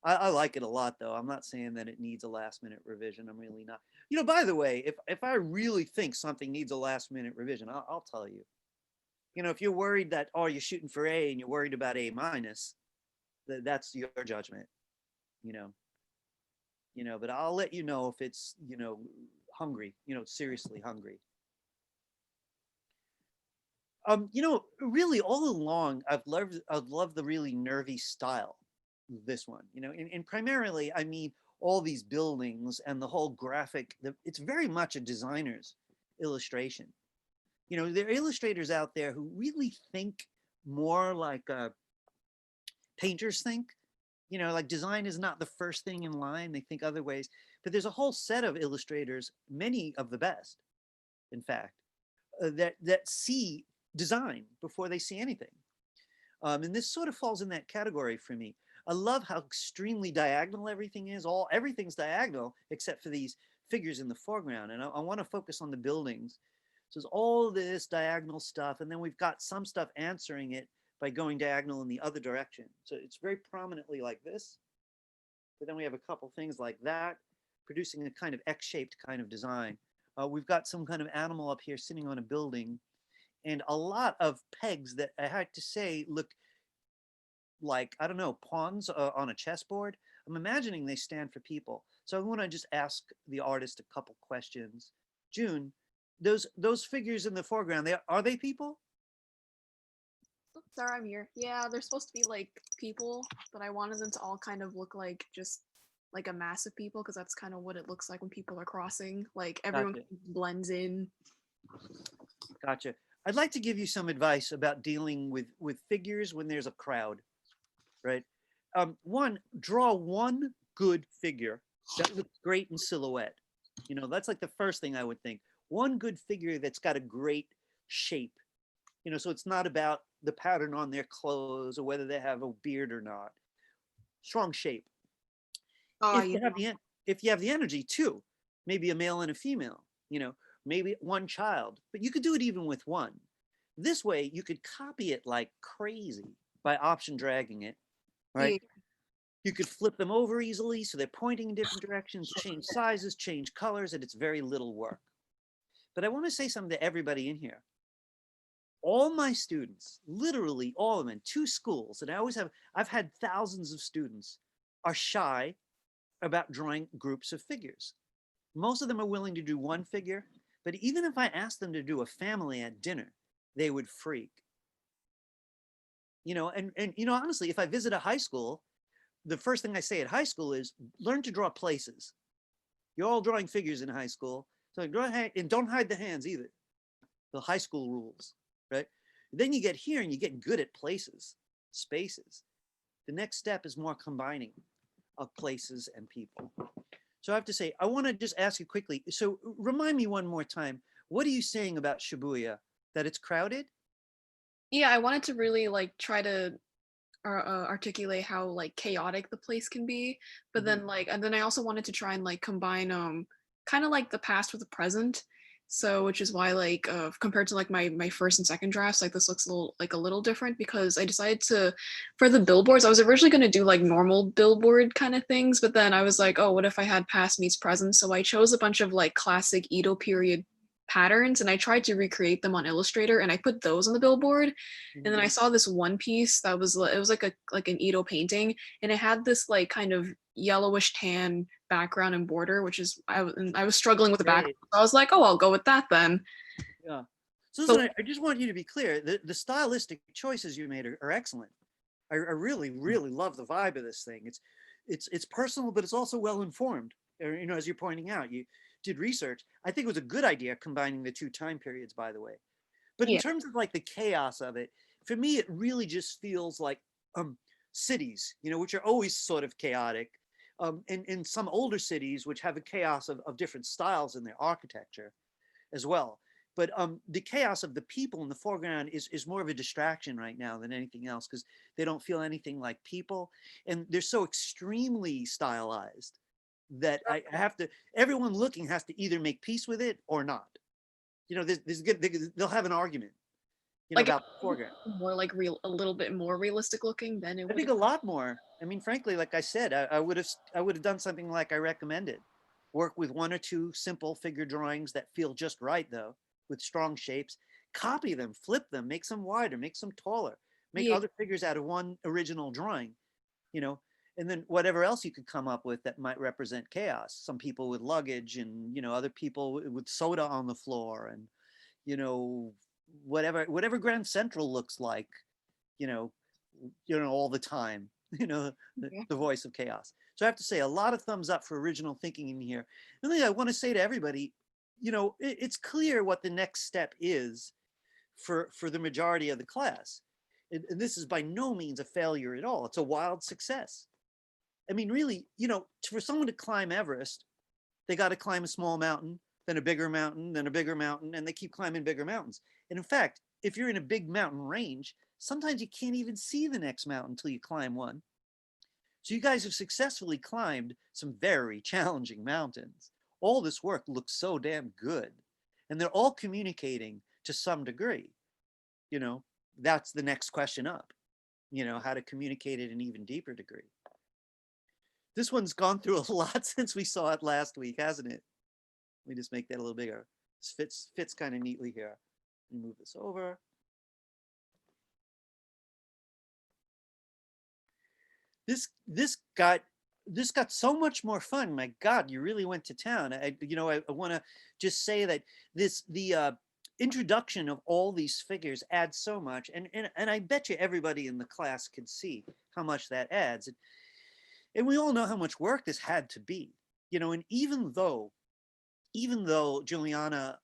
I like it a lot, though. I'm not saying that it needs a last minute revision. I'm really not. You know, by the way, if I really think something needs a last minute revision, I'll tell you. You know, if you're worried that, oh, you're shooting for A and you're worried about A minus, that's your judgment, you know, but I'll let you know if it's, you know, hungry, you know, seriously hungry. You know, really all along, I've loved the really nervy style of this one, you know, and primarily, I mean, all these buildings and the whole graphic, it's very much a designer's illustration. You know, there are illustrators out there who really think more like painters think. You know, like design is not the first thing in line. They think other ways. But there's a whole set of illustrators, many of the best, in fact, that see design before they see anything. And this sort of falls in that category for me. I love how extremely diagonal everything is. Everything's diagonal except for these figures in the foreground. And I want to focus on the buildings. So there's all this diagonal stuff, and then we've got some stuff answering it by going diagonal in the other direction. So it's very prominently like this, but then we have a couple things like that, producing a kind of X-shaped kind of design. We've got some kind of animal up here sitting on a building, and a lot of pegs that I had to say look like, I don't know, pawns on a chessboard. I'm imagining they stand for people. So I want to just ask the artist a couple questions. June, those figures in the foreground, are they people? Oh, sorry, I'm here. Yeah, they're supposed to be like people, but I wanted them to all kind of look like just like a mass of people, because that's kind of what it looks like when people are crossing. Like everyone Gotcha. blends in. Gotcha. I'd like to give you some advice about dealing with figures when there's a crowd, right? One, draw one good figure that looks great in silhouette. You know, that's like the first thing I would think. One good figure that's got a great shape. You know, so it's not about the pattern on their clothes or whether they have a beard or not. Strong shape. Oh, If you have the energy too, maybe a male and a female, you know, maybe one child, but you could do it even with one. This way you could copy it like crazy by option dragging it, right? Yeah. You could flip them over easily so they're pointing in different directions, change sizes, change colors, and it's very little work. But I want to say something to everybody in here. All my students, literally all of them in 2 schools, and I've had thousands of students, are shy about drawing groups of figures. Most of them are willing to do one figure, but even if I asked them to do a family at dinner, they would freak. You know, and you know, honestly, if I visit a high school, the first thing I say at high school is learn to draw places. You're all drawing figures in high school, so go ahead and don't hide the hands either. The high school rules, right? Then you get here and you get good at places, spaces. The next step is more combining of places and people. So I have to say, I want to just ask you quickly. So remind me one more time, what are you saying about Shibuya? That it's crowded? Yeah, I wanted to really like try to articulate how like chaotic the place can be, but then like, and then I also wanted to try and like combine kind of like the past with the present. So which is why like compared to like my first and second drafts, like this looks a little different, because I decided to, for the billboards, I was originally going to do like normal billboard kind of things, but then I was like, oh, what if I had past meets present? So I chose a bunch of like classic Edo period patterns, and I tried to recreate them on Illustrator, and I put those on the billboard. And then I saw this one piece that was it was like an Edo painting, and it had this like kind of yellowish tan background and border, which is I was struggling with the background. Great. So I was like, oh, I'll go with that then. Yeah. So So- listen, I just want you to be clear. The stylistic choices you made are excellent. I really, really love the vibe of this thing. It's personal, but it's also well informed. You know, as you're pointing out, you did research. I think it was a good idea combining the two time periods, by the way. But in Yeah. terms of like the chaos of it, for me, it really just feels like cities, you know, which are always sort of chaotic. In some older cities, which have a chaos of different styles in their architecture as well. But the chaos of the people in the foreground is more of a distraction right now than anything else, because they don't feel anything like people. And they're so extremely stylized that I have to, everyone looking has to either make peace with it or not. You know, they'll have an argument, you know, Like about the foreground. more like a little bit more realistic looking than it I would. think a lot more. I mean, frankly, like I said, I would have done something like I recommended. Work with one or two simple figure drawings that feel just right, though, with strong shapes. Copy them, flip them, make some wider, make some taller, make Yeah. other figures out of one original drawing, you know, and then whatever else you could come up with that might represent chaos. Some people with luggage, and you know, other people with soda on the floor, and you know, whatever Grand Central looks like, you know, all the time, you know, Yeah. the voice of chaos. So I have to say a lot of thumbs up for original thinking in here. And then I want to say to everybody, you know, it's clear what the next step is for the majority of the class. And this is by no means a failure at all. It's a wild success. I mean, really, you know, for someone to climb Everest, they got to climb a small mountain, then a bigger mountain, then a bigger mountain, and they keep climbing bigger mountains. And in fact, if you're in a big mountain range, sometimes you can't even see the next mountain until you climb one. So you guys have successfully climbed some very challenging mountains. All this work looks so damn good. And they're all communicating to some degree. You know, that's the next question up, you know, how to communicate at an even deeper degree. This one's gone through a lot since we saw it last week, hasn't it? Let me just make that a little bigger. This fits kind of neatly here. Let me move this over. This got so much more fun. My God, you really went to town. I want to just say that the introduction of all these figures adds so much, and I bet you everybody in the class could see how much that adds. And we all know how much work this had to be, you know. And even though Juliana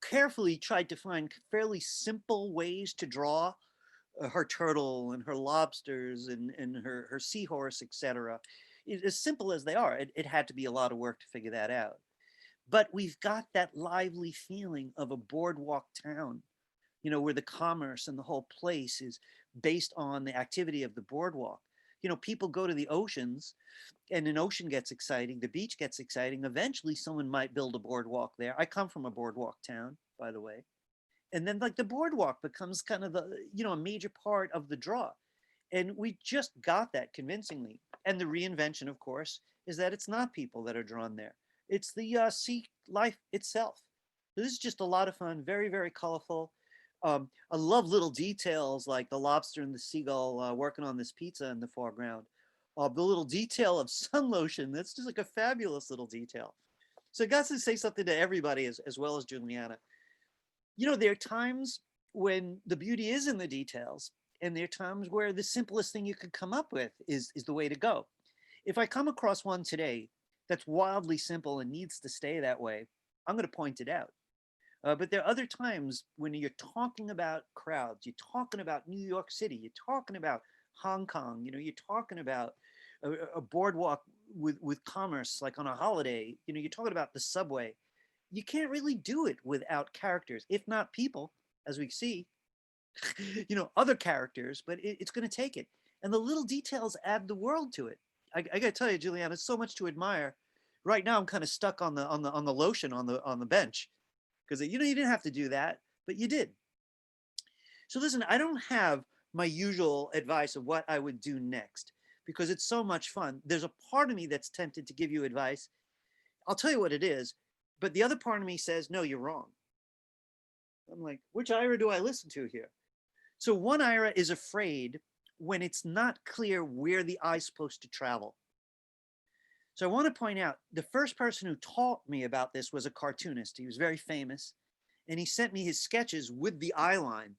carefully tried to find fairly simple ways to draw her turtle and her lobsters and her seahorse, etc. As simple as they are, it had to be a lot of work to figure that out. But we've got that lively feeling of a boardwalk town, you know, where the commerce and the whole place is based on the activity of the boardwalk. You know, people go to the oceans, and an ocean gets exciting, the beach gets exciting. Eventually, someone might build a boardwalk there. I come from a boardwalk town, by the way. And then like the boardwalk becomes kind of the, you know, a major part of the draw. And we just got that convincingly. And the reinvention, of course, is that it's not people that are drawn there. It's the sea life itself. This is just a lot of fun, very, very colorful. I love little details like the lobster and the seagull working on this pizza in the foreground. The little detail of sun lotion, that's just like a fabulous little detail. So I got to say something to everybody as well as Juliana. You know, there are times when the beauty is in the details, and there are times where the simplest thing you could come up with is the way to go. If I come across one today that's wildly simple and needs to stay that way, I'm going to point it out. But there are other times when you're talking about crowds, you're talking about New York City, you're talking about Hong Kong, you know, you're talking about a boardwalk with commerce, like on a holiday, you know, you're talking about the subway. You can't really do it without characters, if not people, as we see, you know, other characters, but it's going to take it. And the little details add the world to it. I got to tell you, Juliana, so much to admire. Right now, I'm kind of stuck on the lotion on the bench, because you know, you didn't have to do that, but you did. So listen, I don't have my usual advice of what I would do next, because it's so much fun. There's a part of me that's tempted to give you advice. I'll tell you what it is, But the other part of me says, no, you're wrong. I'm like, which Ira do I listen to here? So one Ira is afraid when it's not clear where the eye's supposed to travel. So I want to point out the first person who taught me about this was a cartoonist. He was very famous, and he sent me his sketches with the eye line.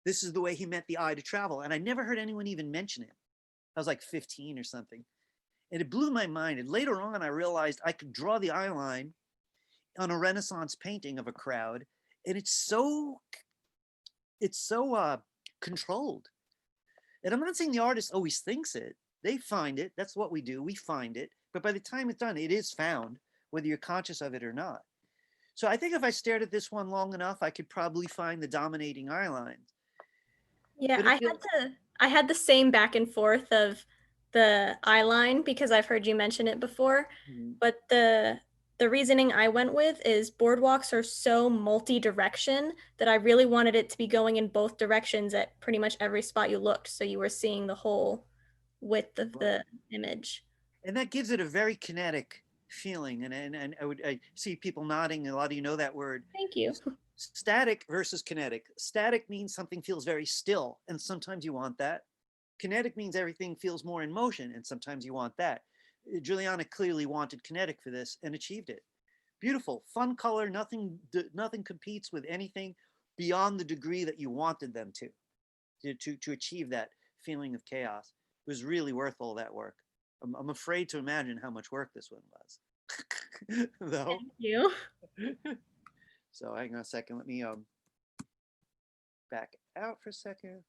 This is the way he meant the eye to travel. And I never heard anyone even mention it. I was like 15 or something. And it blew my mind. And later on, I realized I could draw the eye line on a Renaissance painting of a crowd. And it's so controlled. And I'm not saying the artist always thinks it. They find it. That's what we do. We find it. But by the time it's done, it is found, whether you're conscious of it or not. So I think if I stared at this one long enough, I could probably find the dominating eye lines. Yeah, But I had the same back and forth of the eye line because I've heard you mention it before. But the reasoning I went with is boardwalks are so multi-direction that I really wanted it to be going in both directions at pretty much every spot you looked, so you were seeing the whole width of the image. And that gives it a very kinetic feeling. And I see people nodding. A lot of you know that word. Thank you. Static versus kinetic. Static means something feels very still, and sometimes you want that. Kinetic means everything feels more in motion, and sometimes you want that. Juliana clearly wanted kinetic for this and achieved it. Beautiful, fun color. Nothing competes with anything beyond the degree that you wanted them to achieve that feeling of chaos. It was really worth all that work. I'm afraid to imagine how much work this one was. Though. Thank you. So hang on a second. Let me back out for a second.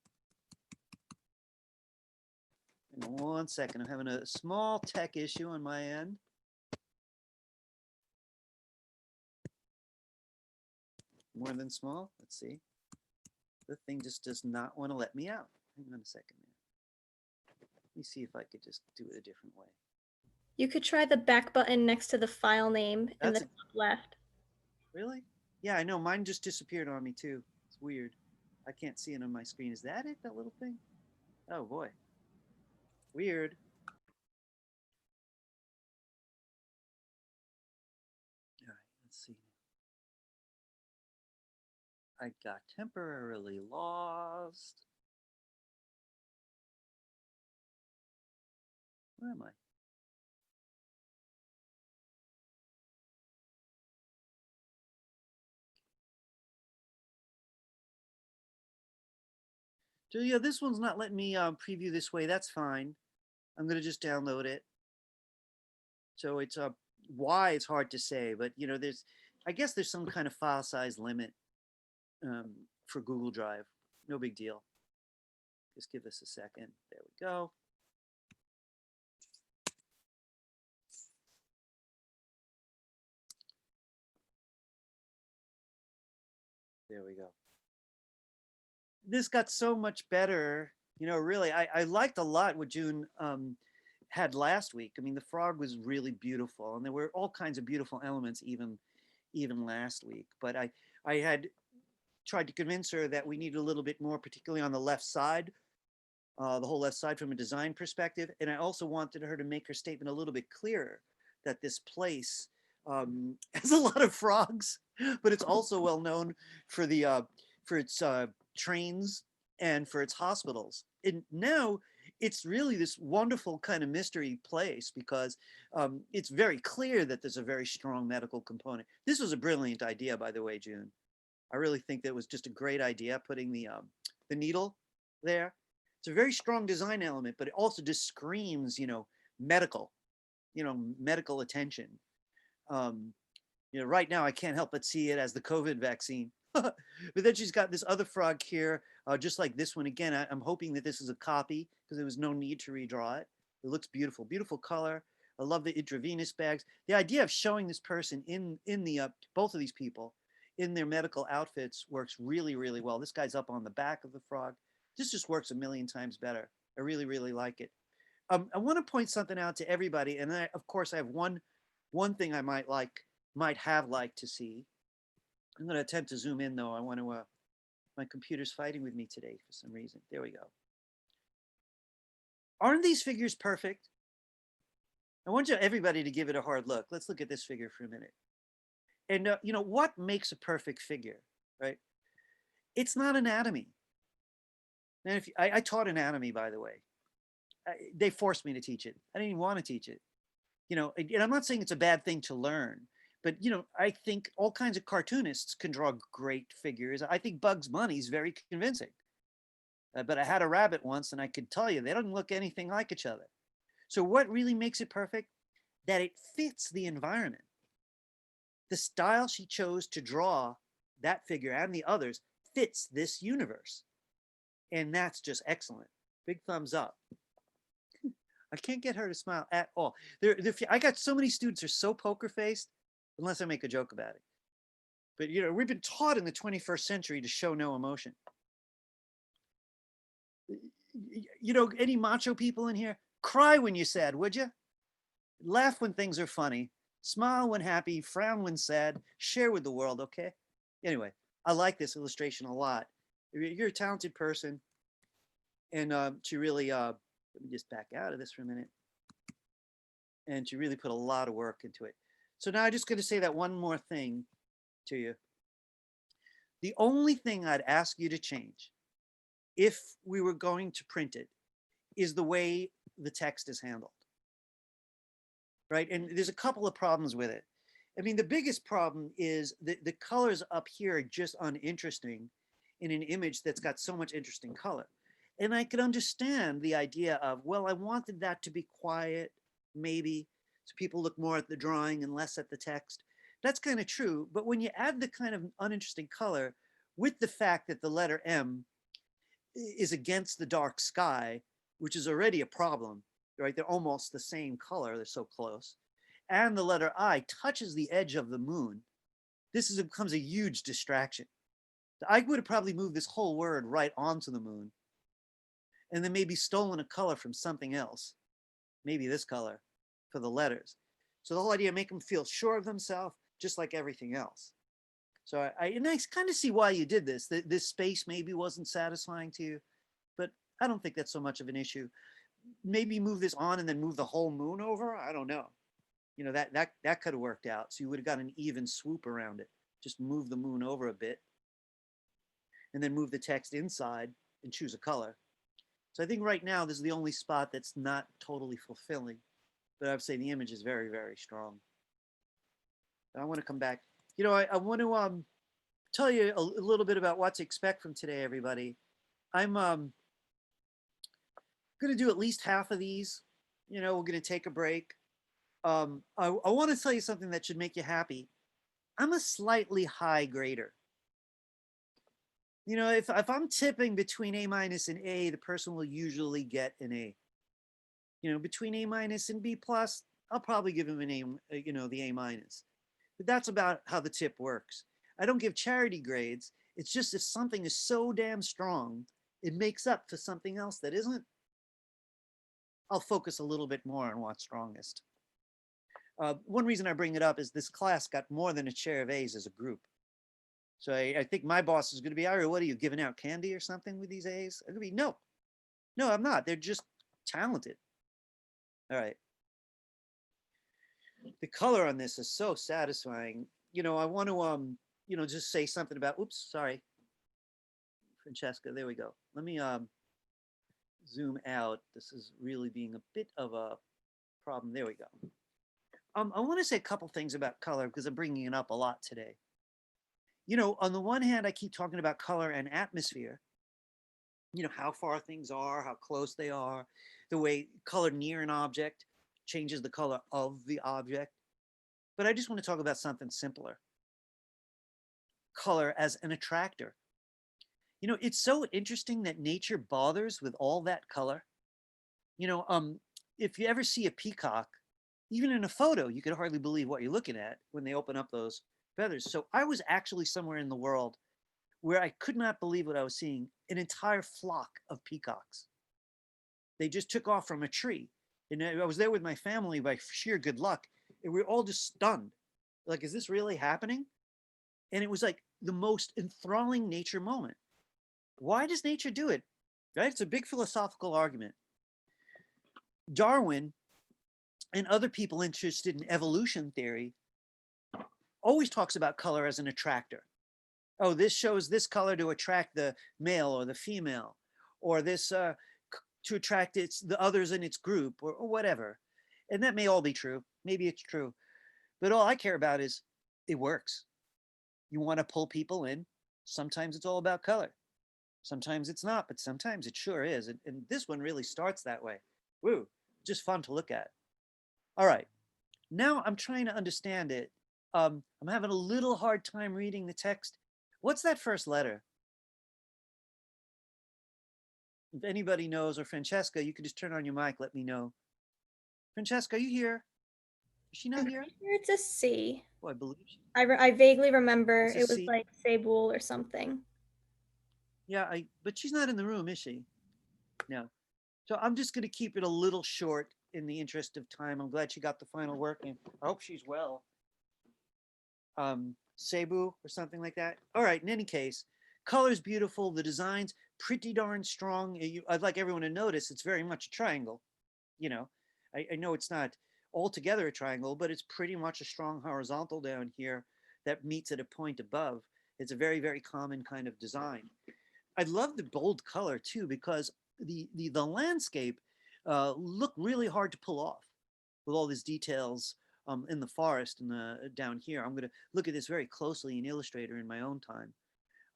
In 1 second, I'm having a small tech issue on my end. More than small. Let's see. The thing just does not want to let me out. Hang on a second. Let me see if I could just do it a different way. You could try the back button next to the file name in the top left. Really? Yeah, I know. Mine just disappeared on me too. It's weird. I can't see it on my screen. Is that it? That little thing? Oh boy. Weird. All right, let's see. I got temporarily lost. Where am I? So yeah, this one's not letting me preview this way. That's fine. I'm gonna just download it. So it's why it's hard to say, but you know, I guess there's some kind of file size limit for Google Drive. No big deal. Just give us a second. There we go. There we go. This got so much better. You know, really, I liked a lot what June had last week. I mean, the frog was really beautiful, and there were all kinds of beautiful elements even last week. But I had tried to convince her that we needed a little bit more, particularly on the left side, the whole left side from a design perspective. And I also wanted her to make her statement a little bit clearer that this place has a lot of frogs, but it's also well known for its trains and for its hospitals. And now it's really this wonderful kind of mystery place because it's very clear that there's a very strong medical component. This was a brilliant idea, by the way, June. I really think that was just a great idea, putting the needle there. It's a very strong design element, but it also just screams, you know, medical attention. You know, right now I can't help but see it as the COVID vaccine. But then she's got this other frog here, just like this one. Again, I'm hoping that this is a copy because there was no need to redraw it. It looks beautiful, beautiful color. I love the intravenous bags. The idea of showing this person in the both of these people in their medical outfits works really, really well. This guy's up on the back of the frog. This just works a million times better. I really, really like it. I want to point something out to everybody, and then of course I have one thing I might have liked to see. I'm going to attempt to zoom in though. I want to. My computer's fighting with me today for some reason. There we go. Aren't these figures perfect? I want everybody to give it a hard look. Let's look at this figure for a minute. And you know, what makes a perfect figure, right? It's not anatomy. And if I taught anatomy, by the way, they forced me to teach it. I didn't even want to teach it. You know, and I'm not saying it's a bad thing to learn, but you know, I think all kinds of cartoonists can draw great figures. I think Bugs Bunny is very convincing. But I had a rabbit once, and I could tell you they don't look anything like each other. So what really makes it perfect? That it fits the environment. The style she chose to draw that figure and the others fits this universe. And that's just excellent. Big thumbs up. I can't get her to smile at all. I got so many students who are so poker faced, unless I make a joke about it. But you know, we've been taught in the 21st century to show no emotion. You know, any macho people in here, cry when you're sad, would you? Laugh when things are funny, smile when happy, frown when sad, share with the world, okay? Anyway, I like this illustration a lot. You're a talented person, and to really, let me just back out of this for a minute, and to really put a lot of work into it. So now I'm just going to say that one more thing to you. The only thing I'd ask you to change, if we were going to print it, is the way the text is handled. Right? And there's a couple of problems with it. I mean, the biggest problem is the colors up here are just uninteresting in an image that's got so much interesting color. And I could understand the idea of, well, I wanted that to be quiet, maybe, so people look more at the drawing and less at the text. That's kind of true. But when you add the kind of uninteresting color with the fact that the letter M is against the dark sky, which is already a problem, right? They're almost the same color, they're so close. And the letter I touches the edge of the moon. Becomes a huge distraction. I would have probably moved this whole word right onto the moon, and then maybe stolen a color from something else, maybe this color for the letters. So the whole idea, make them feel sure of themselves, just like everything else. So I kind of see why you did this. This space maybe wasn't satisfying to you, but I don't think that's so much of an issue. Maybe move this on and then move the whole moon over. I don't know. You know, that could have worked out. So you would have got an even swoop around it. Just move the moon over a bit and then move the text inside and choose a color. So I think right now this is the only spot that's not totally fulfilling, but I would say the image is very, very strong. I want to come back. You know, I want to tell you a little bit about what to expect from today, everybody. I'm going to do at least half of these. You know, we're going to take a break. I want to tell you something that should make you happy. I'm a slightly high grader. You know, if I'm tipping between A minus and A, the person will usually get an A. You know, between A minus and B plus, I'll probably give him an A, you know, the A minus. But that's about how the tip works. I don't give charity grades. It's just if something is so damn strong, it makes up for something else that isn't. I'll focus a little bit more on what's strongest. One reason I bring it up is this class got more than a share of A's as a group. So I think my boss is going to be, Ira, what are you, giving out candy or something with these A's? I'm going to be, no, I'm not. They're just talented. All right. The color on this is so satisfying. You know, I want to, you know, just say something about, oops, sorry, Francesca, there we go. Let me zoom out. This is really being a bit of a problem. There we go. I want to say a couple things about color because I'm bringing it up a lot today. You know, on the one hand, I keep talking about color and atmosphere. You know, how far things are, how close they are, the way color near an object changes the color of the object. But I just want to talk about something simpler. Color as an attractor. You know, it's so interesting that nature bothers with all that color. You know, if you ever see a peacock, even in a photo, you could hardly believe what you're looking at when they open up those feathers. So I was actually somewhere in the world where I could not believe what I was seeing, an entire flock of peacocks. They just took off from a tree. And I was there with my family by sheer good luck. And we were all just stunned. Like, is this really happening? And it was like the most enthralling nature moment. Why does nature do it? Right? It's a big philosophical argument. Darwin and other people interested in evolution theory always talks about color as an attractor. Oh, this shows this color to attract the male or the female, or this to attract the others in its group, or whatever. And that may all be true. Maybe it's true. But all I care about is it works. You want to pull people in. Sometimes it's all about color. Sometimes it's not, but sometimes it sure is. And this one really starts that way. Woo, just fun to look at. All right, now I'm trying to understand it. I'm having a little hard time reading the text. What's that first letter? If anybody knows, or Francesca, you could just turn on your mic, let me know. Francesca, are you here? Is she not I'm here? pretty sure it's a C. Oh, I believe she. I vaguely remember It's a it was C. like Sabul or something. Yeah, but she's not in the room, is she? No. So I'm just going to keep it a little short in the interest of time. I'm glad she got the final work in. I hope she's well. Cebu or something like that. All right, in any case, color's beautiful. The design's pretty darn strong. I'd like everyone to notice it's very much a triangle. You know, I know it's not altogether a triangle, but it's pretty much a strong horizontal down here that meets at a point above. It's a very, very common kind of design. I love the bold color too, because the landscape look really hard to pull off with all these details in the forest and down here. I'm going to look at this very closely in Illustrator in my own time.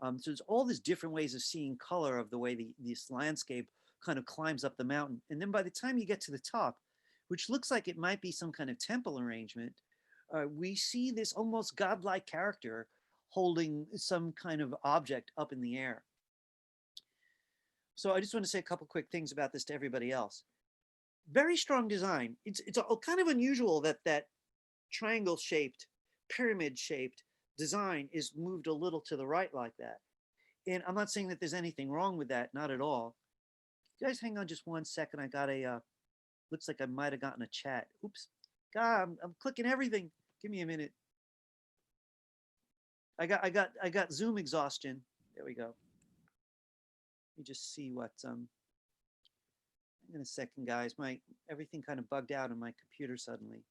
So there's all these different ways of seeing color of the way this landscape kind of climbs up the mountain. And then by the time you get to the top, which looks like it might be some kind of temple arrangement, we see this almost godlike character holding some kind of object up in the air. So I just want to say a couple quick things about this to everybody else. Very strong design. It's kind of unusual that triangle shaped, pyramid shaped design is moved a little to the right like that. And I'm not saying that there's anything wrong with that, not at all. You guys hang on just 1 second. I got looks like I might have gotten a chat. Oops. God, I'm clicking everything. Give me a minute. I got Zoom exhaustion. There we go. Let me just see what in a second, guys. Everything kind of bugged out on my computer suddenly.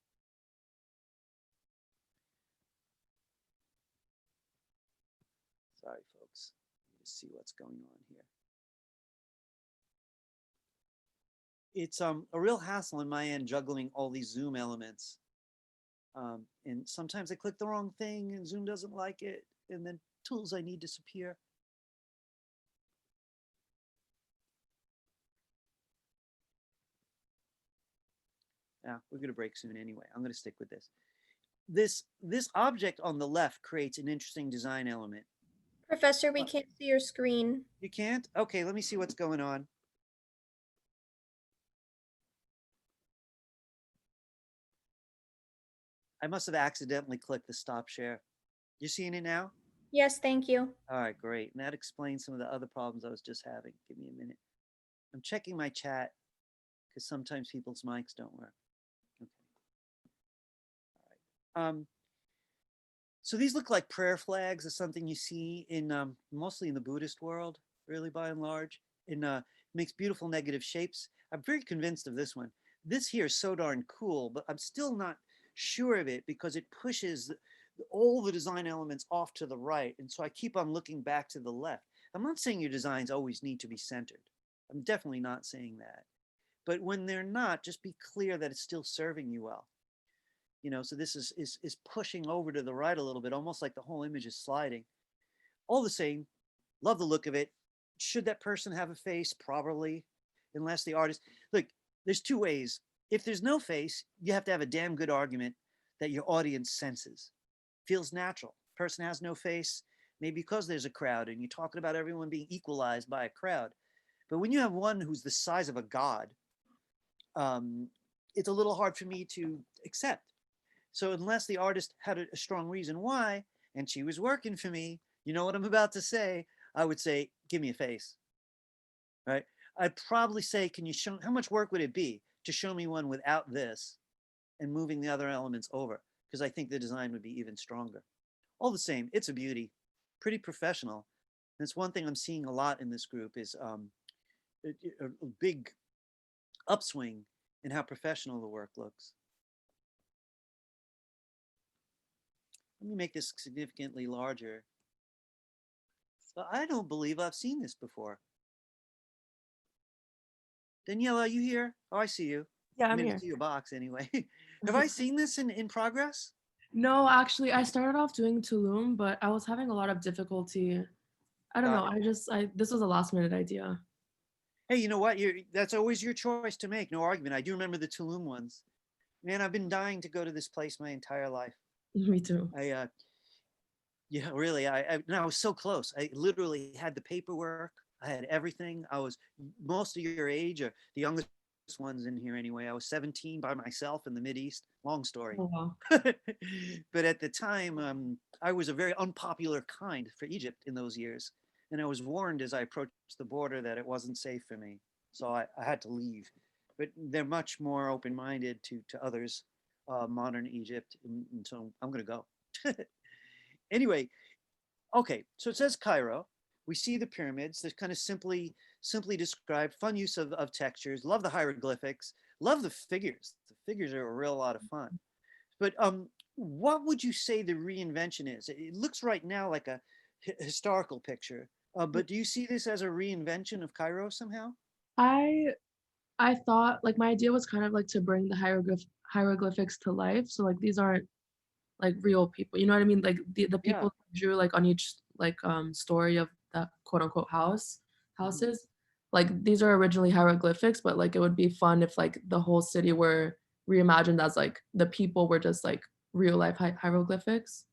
Sorry, folks. Let's see what's going on here. It's a real hassle on my end juggling all these Zoom elements. And sometimes I click the wrong thing and Zoom doesn't like it, and then tools I need disappear. Yeah, we're gonna break soon anyway. I'm gonna stick with this. This object on the left creates an interesting design element. Professor, we can't see your screen. You can't? Okay, let me see what's going on. I must have accidentally clicked the stop share. You seeing it now? Yes, thank you. All right, great. And that explains some of the other problems I was just having. Give me a minute. I'm checking my chat because sometimes people's mics don't work. Okay. All right. So these look like prayer flags or something you see in mostly in the Buddhist world, really by and large. And makes beautiful negative shapes. I'm very convinced of this one. This here is so darn cool, but I'm still not sure of it because it pushes all the design elements off to the right. And so I keep on looking back to the left. I'm not saying your designs always need to be centered. I'm definitely not saying that. But when they're not, just be clear that it's still serving you well. You know, so this is pushing over to the right a little bit, almost like the whole image is sliding. All the same, love the look of it. Should that person have a face? Probably, unless the artist, look, there's two ways. If there's no face, you have to have a damn good argument that your audience senses. Feels natural. Person has no face, maybe because there's a crowd and you're talking about everyone being equalized by a crowd. But when you have one who's the size of a god, it's a little hard for me to accept. So unless the artist had a strong reason why, and she was working for me, you know what I'm about to say, I would say, give me a face, right? I'd probably say, can you show, how much work would it be to show me one without this and moving the other elements over? Because I think the design would be even stronger. All the same, it's a beauty, pretty professional. And it's one thing I'm seeing a lot in this group is a big upswing in how professional the work looks. Let me make this significantly larger. So I don't believe I've seen this before. Daniela, are you here? Oh, I see you. Yeah, I I'm mean, I here. see your box anyway. Have I seen this in progress? No, actually, I started off doing Tulum, but I was having a lot of difficulty. I don't know. Got it. This was a last minute idea. Hey, you know what? That's always your choice to make. No argument. I do remember the Tulum ones. Man, I've been dying to go to this place my entire life. Me too. Yeah, really. And I was so close. I literally had the paperwork. I had everything. I was most of your age, or the youngest ones in here anyway. I was 17 by myself in the Mideast. Long story. Oh, wow. But at the time, I was a very unpopular kind for Egypt in those years. And I was warned as I approached the border that it wasn't safe for me. So I had to leave. But they're much more open-minded to others, modern Egypt. And so I'm going to go. Anyway, okay, so it says Cairo. We see the pyramids. They're kind of simply described. Fun use of textures. Love the hieroglyphics. Love the figures. The figures are a real lot of fun. But what would you say the reinvention is? It looks right now like a historical picture. But do you see this as a reinvention of Cairo somehow? I thought like my idea was kind of like to bring the hieroglyphics to life. So like these aren't like real people. You know what I mean? Like the Yeah. people drew like on each like story of that quote unquote houses. Like these are originally hieroglyphics, but like it would be fun if like the whole city were reimagined as like the people were just like real life hieroglyphics.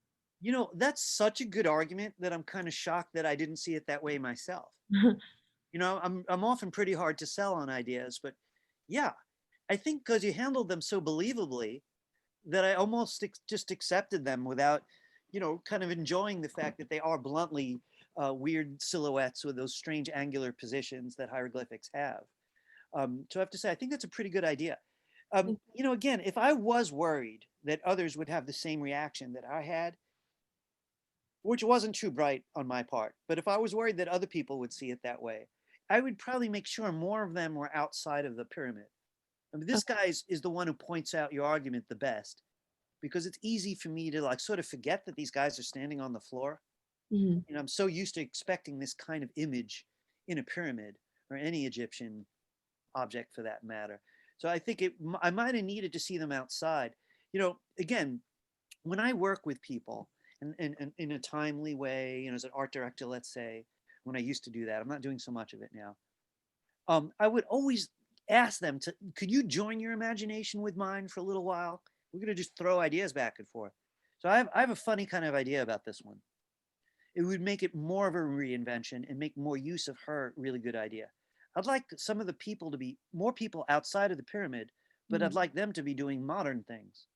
You know, that's such a good argument that I'm kind of shocked that I didn't see it that way myself. You know, I'm often pretty hard to sell on ideas, but yeah, I think because you handled them so believably that I almost just accepted them without, you know, kind of enjoying the fact that they are bluntly weird silhouettes with those strange angular positions that hieroglyphics have. So I have to say, I think that's a pretty good idea. You know, again, if I was worried that others would have the same reaction that I had, which wasn't too bright on my part, but if I was worried that other people would see it that way, I would probably make sure more of them were outside of the pyramid. I mean, this guy is the one who points out your argument the best, because it's easy for me to like sort of forget that these guys are standing on the floor. Mhm. You know, I'm so used to expecting this kind of image in a pyramid or any Egyptian object for that matter. So I think I might have needed to see them outside. You know, again, when I work with people and in a timely way, you know, as an art director, let's say, when I used to do that, I'm not doing so much of it now. I would always ask them to, could you join your imagination with mine for a little while? We're going to just throw ideas back and forth. So I have a funny kind of idea about this one. It would make it more of a reinvention and make more use of her really good idea. I'd like some of the people to be more people outside of the pyramid, but I'd like them to be doing modern things.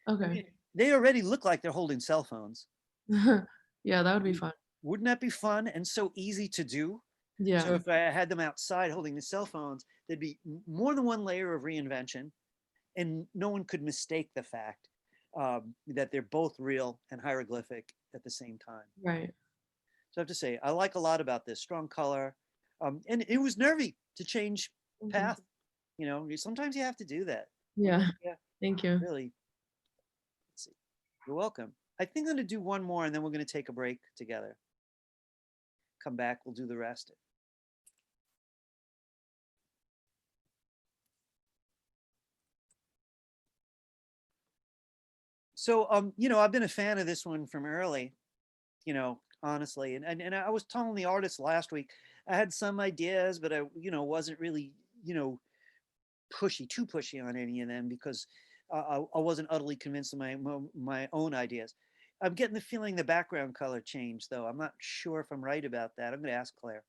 I Okay. mean, they already look like they're holding cell phones. Yeah, that would be fun. Wouldn't that be fun and so easy to do? Yeah. So if I had them outside holding the cell phones, there'd be more than one layer of reinvention, and no one could mistake the fact that they're both real and hieroglyphic at the same time. Right. So I have to say, I like a lot about this strong color, and it was nervy to change path. You know, sometimes you have to do that. Yeah. Yeah. Thank you. Really. Let's see. You're welcome. I think I'm going to do one more, and then we're going to take a break together. Come back, we'll do the rest. So, you know, I've been a fan of this one from early, you know, honestly. And I was telling the artist last week, I had some ideas, but I, you know, wasn't really, you know, too pushy on any of them because I wasn't utterly convinced of my own ideas. I'm getting the feeling the background color changed, though. I'm not sure if I'm right about that. I'm going to ask Claire.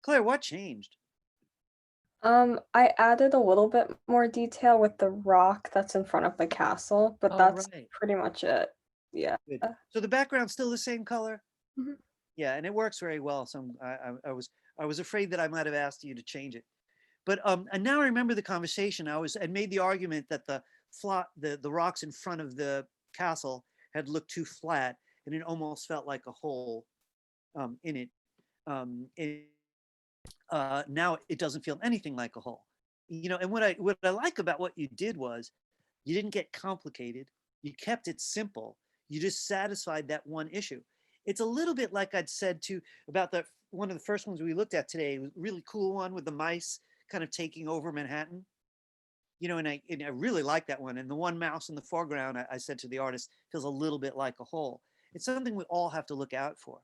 Claire, what changed? I added a little bit more detail with the rock that's in front of the castle, but Oh, that's right. pretty much it. Yeah. Good. So the background's still the same color? Mhm. Yeah, and it works very well. So I was afraid that I might have asked you to change it. But and now I remember the conversation. I made the argument that the rocks in front of the castle had looked too flat, and it almost felt like a hole in it. Now it doesn't feel anything like a hole. You know, and what I like about what you did was you didn't get complicated. You kept it simple. You just satisfied that one issue. It's a little bit like I'd said to about the one of the first ones we looked at today, was a really cool one with the mice kind of taking over Manhattan. And I really like that one. And the one mouse in the foreground, I said to the artist, feels a little bit like a hole. It's something we all have to look out for.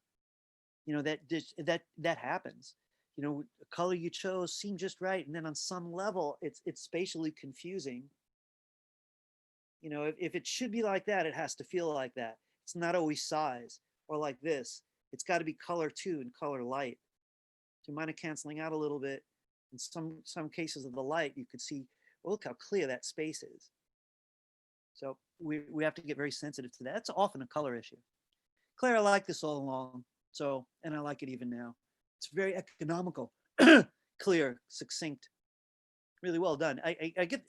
That happens. The color you chose seemed just right, and then on some level, it's spatially confusing. If it should be like that, it has to feel like that. It's not always size or like this. It's got to be color too and color light. So you mind it canceling out a little bit. In some cases of the light, you could see, well, look how clear that space is. So we have to get very sensitive to that. It's often a color issue. Claire, I like this all along. And I like it even now. It's very economical, clear, succinct, really well done. I get,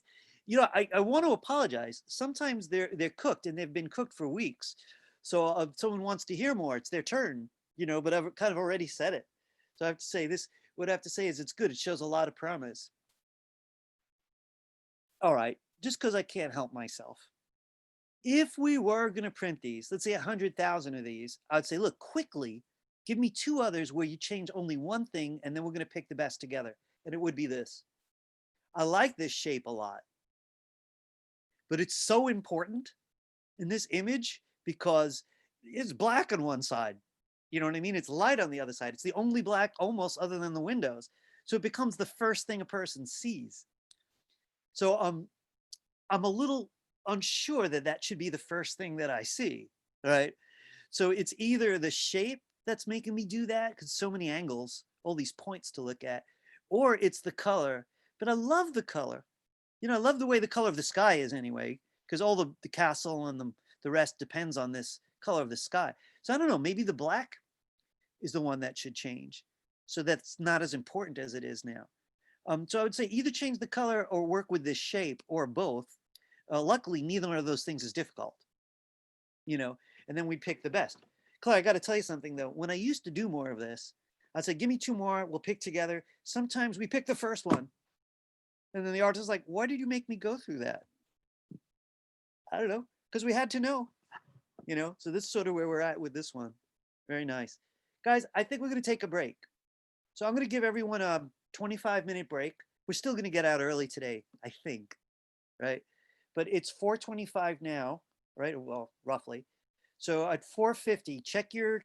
I want to apologize. Sometimes they're cooked and they've been cooked for weeks. So if someone wants to hear more, it's their turn, but I've kind of already said it. So I have to say this, what I have to say is it's good. It shows a lot of promise. All right, just because I can't help myself. If we were going to print these, let's say 100,000 of these, I'd say, look, quickly, give me 2 others where you change only one thing, and then we're going to pick the best together. And it would be this. I like this shape a lot, but it's so important in this image because it's black on one side. You know what I mean? It's light on the other side. It's the only black almost other than the windows. So it becomes the first thing a person sees. So I'm a little unsure that should be the first thing that I see, right? So it's either the shape that's making me do that, because so many angles, all these points to look at, or it's the color. But I love the color. I love the way the color of the sky is anyway, because all the castle and the rest depends on this color of the sky. So I don't know, maybe the black is the one that should change. So that's not as important as it is now. So I would say either change the color or work with this shape or both. Luckily, neither one of those things is difficult, and then we pick the best. Claire, I got to tell you something though. When I used to do more of this, I'd say, give me 2 more, we'll pick together. Sometimes we pick the first one. And then the artist is like, why did you make me go through that? I don't know, because we had to know, so this is sort of where we're at with this one. Very nice. Guys, I think we're going to take a break. So I'm going to give everyone a 25-minute break. We're still going to get out early today, I think, right? But it's 4:25 now, right? Well, roughly. So at 4:50, check your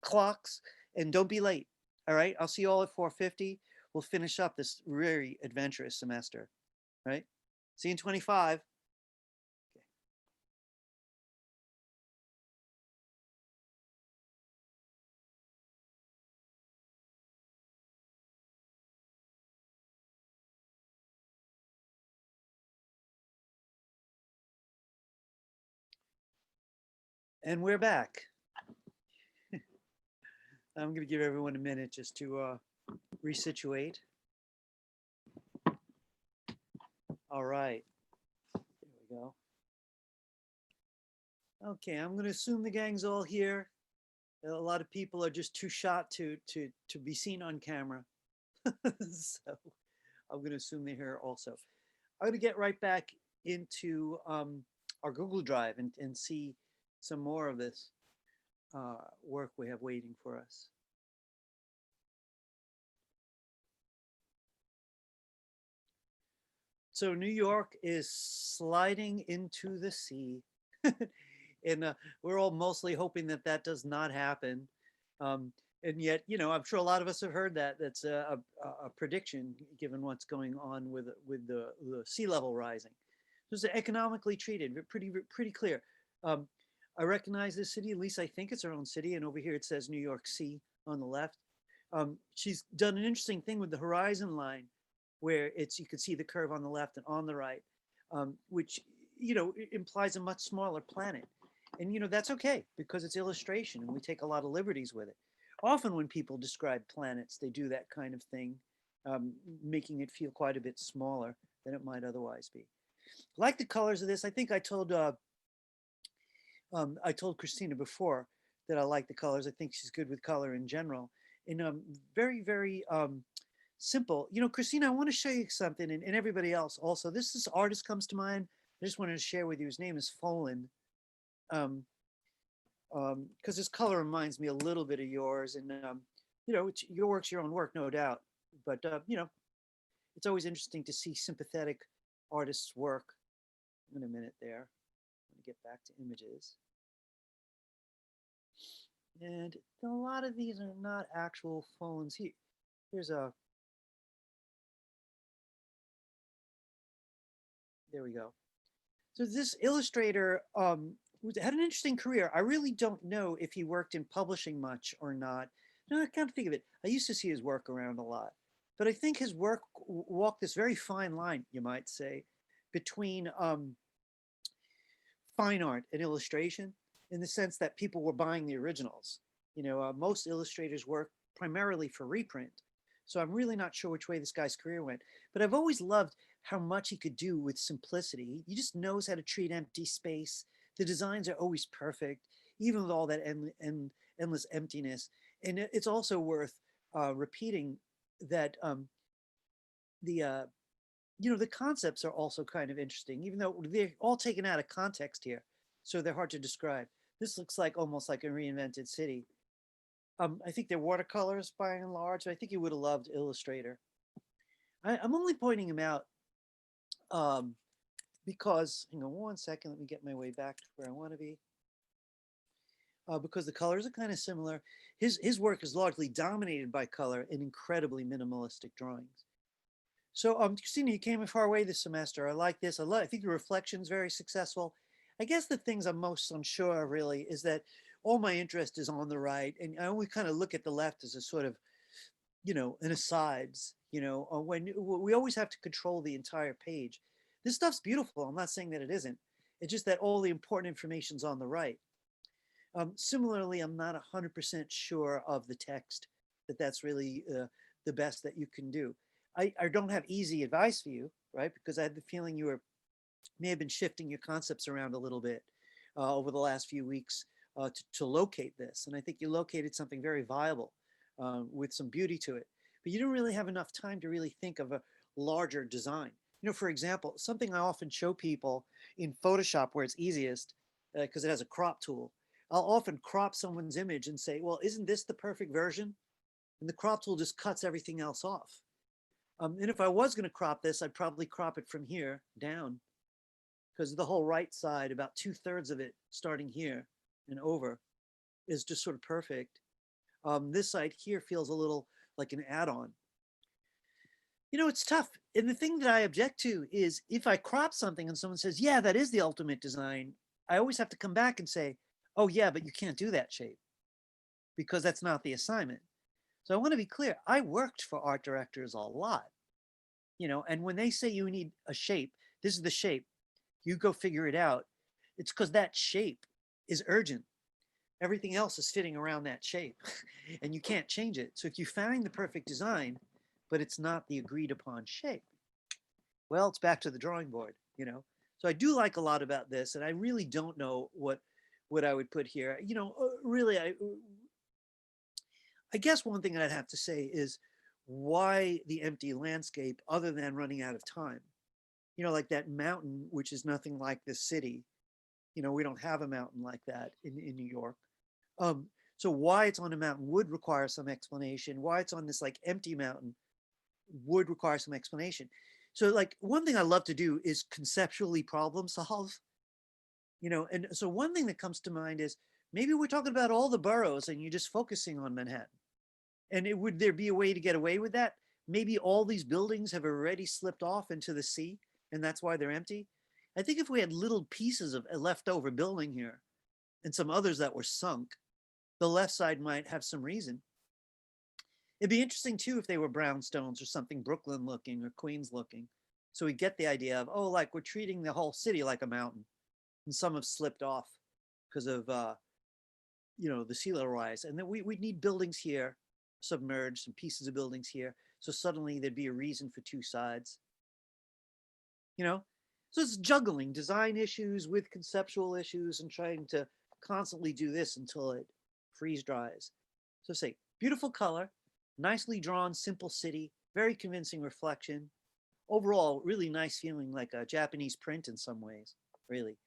clocks and don't be late. All right. I'll see you all at 4:50. We'll finish up this very adventurous semester. Right. See you in 25. Okay. And we're back. I'm going to give everyone a minute just to resituate. All right. There we go. Okay, I'm going to assume the gang's all here. A lot of people are just too shot to be seen on camera. So I'm going to assume they're here also. I'm going to get right back into our Google Drive and see some more of this work we have waiting for us. So New York is sliding into the sea. And we're all mostly hoping that does not happen. And yet, I'm sure a lot of us have heard that. That's a prediction given what's going on with the sea level rising. So it's economically treated, pretty clear. I recognize this city, at least I think it's our own city. And over here it says New York Sea on the left. She's done an interesting thing with the horizon line where you could see the curve on the left and on the right, which, implies a much smaller planet. And, that's okay because it's illustration and we take a lot of liberties with it. Often when people describe planets, they do that kind of thing, making it feel quite a bit smaller than it might otherwise be. Like the colors of this, I think I told Christina before that I like the colors. I think she's good with color in general. And very, very simple. Christina, I want to show you something, and everybody else also. This artist comes to mind. I just wanted to share with you. His name is Folan. Because this color reminds me a little bit of yours, and you know, your work's your own work, no doubt. But you know, it's always interesting to see sympathetic artists' work. In a minute there, I'm gonna get back to images. And a lot of these are not actual phones. Here's a, there we go. So this illustrator had an interesting career. I really don't know if he worked in publishing much or not. No, I can't think of it. I used to see his work around a lot, but I think his work walked this very fine line, you might say, between fine art and illustration, in the sense that people were buying the originals. You know, most illustrators work primarily for reprint. So I'm really not sure which way this guy's career went, but I've always loved how much he could do with simplicity. He just knows how to treat empty space. The designs are always perfect, even with all that endless emptiness. And it's also worth repeating that the you know, the concepts are also kind of interesting, even though they're all taken out of context here, so they're hard to describe. This looks like almost like a reinvented city. I think they're watercolors by and large, but I think you would have loved Illustrator. I'm only pointing him out because, hang on one second, let me get my way back to where I want to be. Because the colors are kind of similar. His work is largely dominated by color and incredibly minimalistic drawings. So, Christina, you came a far way this semester. I like this. I think the reflection is very successful. I guess the things I'm most unsure of really is that all my interest is on the right, and I only kind of look at the left as a sort of, you know, an asides. You know, when we always have to control the entire page. This stuff's beautiful. I'm not saying that it isn't. It's just that all the important information's on the right. Similarly, I'm not 100% sure of the text, that that's really the best that you can do. I don't have easy advice for you, right? Because I had the feeling you may have been shifting your concepts around a little bit over the last few weeks to locate this. And I think you located something very viable with some beauty to it. But you don't really have enough time to really think of a larger design. You know, for example, something I often show people in Photoshop where it's easiest, because it has a crop tool. I'll often crop someone's image and say, well, isn't this the perfect version? And the crop tool just cuts everything else off. And if I was going to crop this, I'd probably crop it from here down, because the whole right side, about 2/3 of it starting here and over, is just sort of perfect. This side here feels a little like an add-on. You know, it's tough. And the thing that I object to is if I crop something and someone says, yeah, that is the ultimate design, I always have to come back and say, oh yeah, but you can't do that shape because that's not the assignment. So I want to be clear. I worked for art directors a lot, you know, and when they say you need a shape, this is the shape, you go figure it out. It's because that shape is urgent. Everything else is fitting around that shape and you can't change it. So if you find the perfect design, but it's not the agreed upon shape, well, it's back to the drawing board, you know? So I do like a lot about this, and I really don't know what I would put here. You know, really, I guess one thing I'd have to say is why the empty landscape other than running out of time? You know, like that mountain, which is nothing like this city. You know, we don't have a mountain like that in New York. So why it's on a mountain would require some explanation. Why it's on this like empty mountain would require some explanation. So like one thing I love to do is conceptually problem solve, you know, and so one thing that comes to mind is maybe we're talking about all the boroughs and you're just focusing on Manhattan. And would there be a way to get away with that? Maybe all these buildings have already slipped off into the sea and that's why they're empty. I think if we had little pieces of a leftover building here and some others that were sunk, the left side might have some reason. It'd be interesting too if they were brownstones or something Brooklyn looking or Queens looking. So we get the idea of, oh, like we're treating the whole city like a mountain and some have slipped off because of, you know, the sea level rise. And then we'd need buildings here submerged and pieces of buildings here. So suddenly there'd be a reason for two sides, you know? So it's juggling design issues with conceptual issues and trying to constantly do this until it freeze dries. So say, beautiful color, nicely drawn, simple city, very convincing reflection. Overall, really nice feeling, like a Japanese print in some ways, really.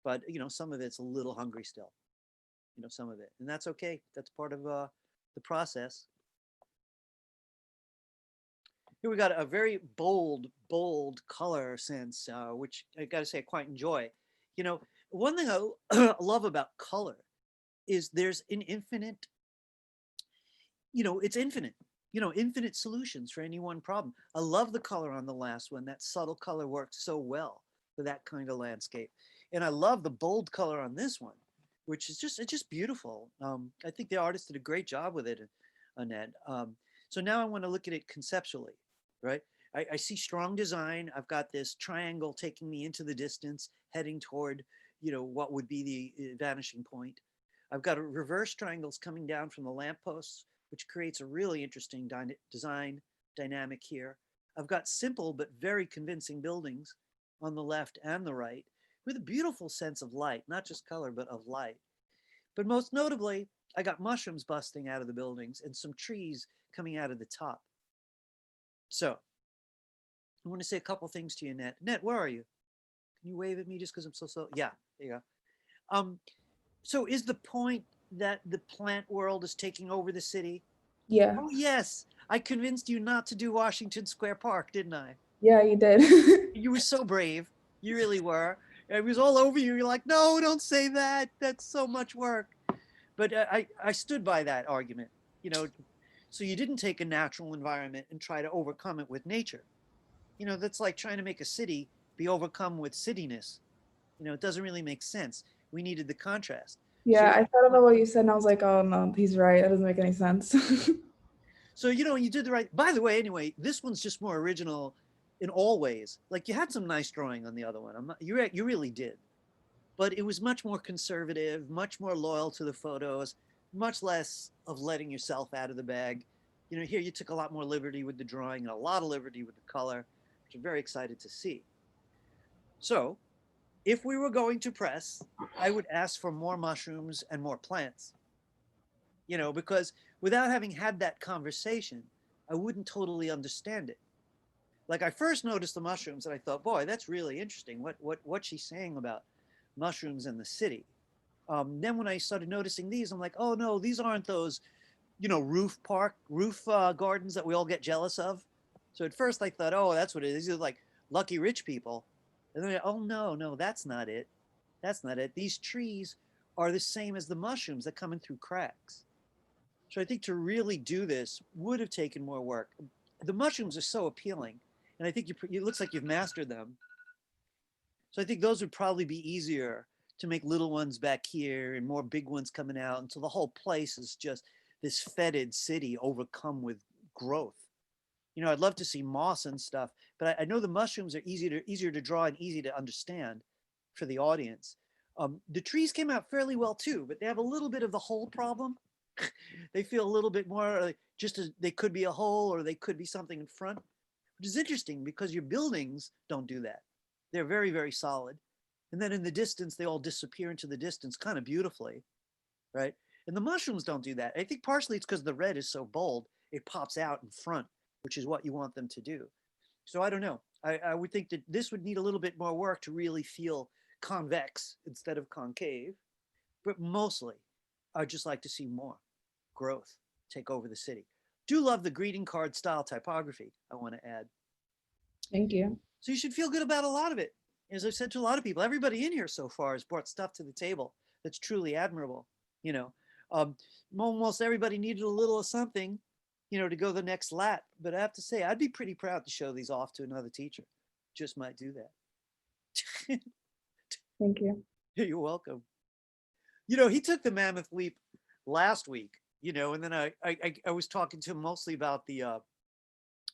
but some of it's a little hungry still, some of it, and that's okay. That's part of the process. Here we got a very bold color sense, which I got to say I quite enjoy. One thing I love about color is there's an infinite, it's infinite, infinite solutions for any one problem. I love the color on the last one. That subtle color works so well for that kind of landscape. And I love the bold color on this one, which is it's just beautiful. I think the artist did a great job with it, Annette. So now I want to look at it conceptually, right? I see strong design. I've got this triangle taking me into the distance, heading toward, what would be the vanishing point. I've got reverse triangles coming down from the lampposts, which creates a really interesting design dynamic here. I've got simple but very convincing buildings on the left and the right with a beautiful sense of light, not just color, but of light. But most notably, I got mushrooms busting out of the buildings and some trees coming out of the top. So I want to say a couple things to you, Annette. Annette, where are you? Can you wave at me just because I'm so slow? Yeah, there you go. So is the point that the plant world is taking over the city? Yeah. Oh, yes. I convinced you not to do Washington Square Park, didn't I? Yeah, you did. You were so brave. You really were. It was all over you. You're like, no, don't say that. That's so much work. But I stood by that argument, so you didn't take a natural environment and try to overcome it with nature. That's like trying to make a city be overcome with cityness. It doesn't really make sense. We needed the contrast. Yeah, So, I thought about what you said and I was like, oh no, he's right. That doesn't make any sense. so you did the right. By the way, anyway, this one's just more original in all ways. Like you had some nice drawing on the other one. You really did, but it was much more conservative, much more loyal to the photos, much less of letting yourself out of the bag. Here you took a lot more liberty with the drawing and a lot of liberty with the color, which I'm very excited to see. So, if we were going to press, I would ask for more mushrooms and more plants. Because without having had that conversation, I wouldn't totally understand it. Like I first noticed the mushrooms and I thought, boy, that's really interesting. What's she saying about mushrooms in the city? Then when I started noticing these, I'm like, oh no, these aren't those, roof gardens that we all get jealous of. So at first I thought, oh, that's what it is. These are like lucky rich people. And then, oh no, that's not it. That's not it. These trees are the same as the mushrooms that come in through cracks. So I think to really do this would have taken more work. The mushrooms are so appealing, and I think it looks like you've mastered them. So I think those would probably be easier to make little ones back here and more big ones coming out until the whole place is just this fetid city overcome with growth. I'd love to see moss and stuff, but I know the mushrooms are easier to draw and easy to understand for the audience. The trees came out fairly well too, but they have a little bit of the hole problem. They feel a little bit more like just as they could be a hole or they could be something in front, which is interesting because your buildings don't do that. They're very, very solid. And then in the distance, they all disappear into the distance kind of beautifully, right? And the mushrooms don't do that. I think partially it's because the red is so bold, it pops out in front, which is what you want them to do. So I don't know. I would think that this would need a little bit more work to really feel convex instead of concave. But mostly, I'd just like to see more growth take over the city. Do love the greeting card style typography, I want to add. Thank you. So you should feel good about a lot of it. As I've said to a lot of people, everybody in here so far has brought stuff to the table that's truly admirable. Almost everybody needed a little of something, to go the next lap. But I have to say, I'd be pretty proud to show these off to another teacher. Just might do that. Thank you. You're welcome. He took the mammoth leap last week, and then I was talking to him mostly about the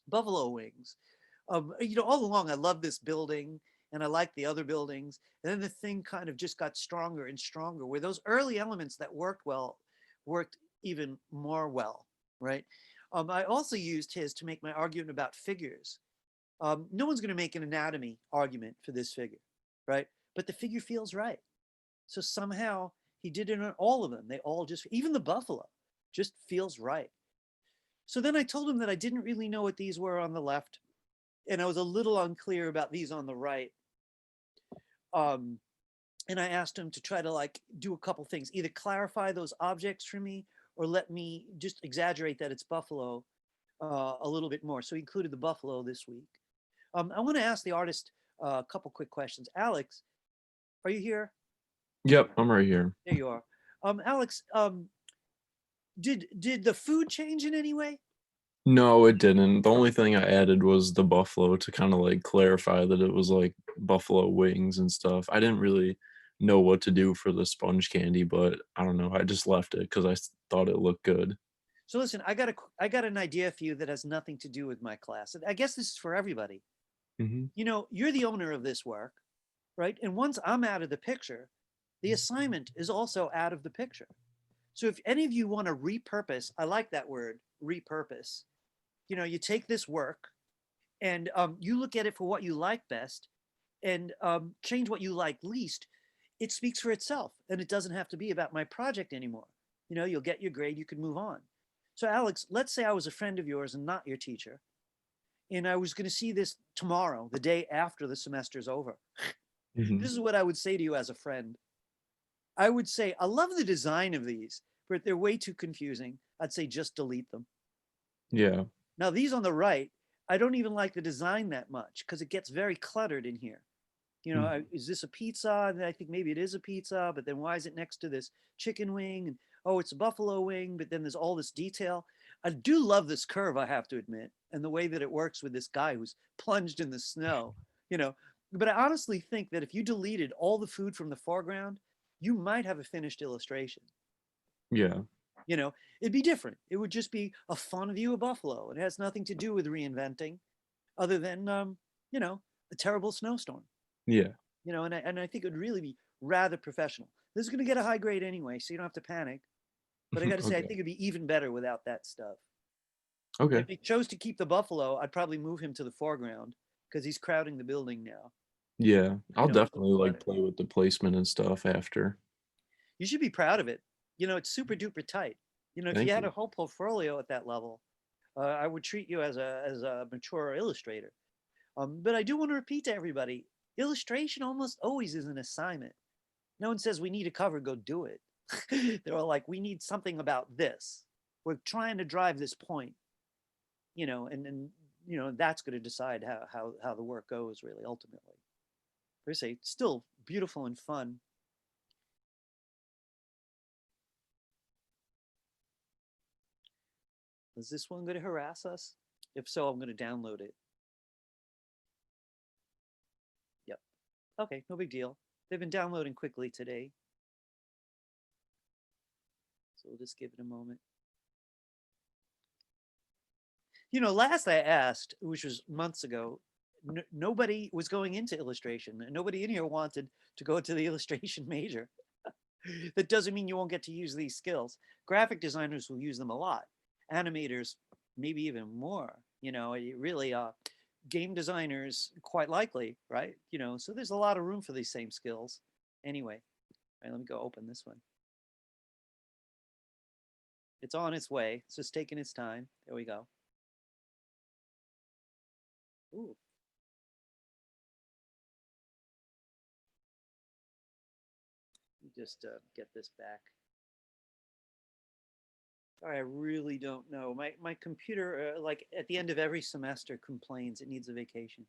buffalo wings. All along, I love this building and I like the other buildings. And then the thing kind of just got stronger and stronger, where those early elements that worked well worked even more well, right? I also used his to make my argument about figures. No one's going to make an anatomy argument for this figure, right? But the figure feels right. So somehow he did it on all of them. They all just, even the buffalo, just feels right. So then I told him that I didn't really know what these were on the left, and I was a little unclear about these on the right. and I asked him to try to like do a couple things, either clarify those objects for me or let me just exaggerate that it's buffalo a little bit more. So he included the buffalo this week. I want to ask the artist a couple quick questions. Alex, are you here? Yep, I'm right here. There you are. Alex, did the food change in any way? No, it didn't. The only thing I added was the buffalo to kind of like clarify that it was like buffalo wings and stuff. I didn't really know what to do for the sponge candy, but I don't know. I just left it because thought it looked good. So listen, I got an idea for you that has nothing to do with my class. I guess this is for everybody. Hmm. You know, you're the owner of this work, right? And once I'm out of the picture, the assignment is also out of the picture. So if any of you want to repurpose, I like that word, repurpose. You know, you take this work and you look at it for what you like best and change what you like least. It speaks for itself and it doesn't have to be about my project anymore. You know, you'll get your grade, you can move on. So Alex, let's say I was a friend of yours and not your teacher, and I was going to see this tomorrow, the day after the semester's over. Hmm. This is what I would say to you as a friend. I would say, I love the design of these, but they're way too confusing. I'd say just delete them. Yeah. Now these on the right, I don't even like the design that much because it gets very cluttered in here. You know, Mhm. is this a pizza? And I think maybe it is a pizza, but then why is it next to this chicken wing? And oh, it's a buffalo wing, but then there's all this detail. I do love this curve, I have to admit, and the way that it works with this guy who's plunged in the snow, you know. But I honestly think that if you deleted all the food from the foreground, you might have a finished illustration. Yeah. You know, it'd be different. It would just be a fun view of buffalo. It has nothing to do with reinventing other than, you know, a terrible snowstorm. Yeah. You know, and I think it would really be rather professional. This is going to get a high grade anyway, so you don't have to panic. But I got to say, I Okay. think it'd be even better without that stuff. And Okay. if he chose to keep the buffalo, I'd probably move him to the foreground because he's crowding the building now. Yeah. You I'll know, it's definitely like cluttered. play with the placement and stuff after. You should be proud of it. You know, it's super duper tight. You know, if you Thank had a you. whole portfolio at that level, I would treat you as a mature illustrator. But I do want to repeat to everybody, illustration almost always is an assignment. No one says we need a cover, go do it. They're all like, we need something about this. We're trying to drive this point, you know, and you know, that's going to decide how the work goes really ultimately. I say still beautiful and fun. Is this one going to harass us? If so, I'm going to download it. Yep. Okay, no big deal. They've been downloading quickly today. So we'll just give it a moment. You know, last I asked, which was months ago, nobody was going into illustration. Nobody in here wanted to go to the illustration major. That doesn't mean you won't get to use these skills. Graphic designers will use them a lot. Animators, maybe even more. You know, really, game designers, quite likely, right? You know, so there's a lot of room for these same skills. Anyway, all right, let me go open this one. It's on its way. It's just taking its time. There we go. Ooh. Just get this back. Sorry, I really don't know. My computer, like at the end of every semester, complains it needs a vacation.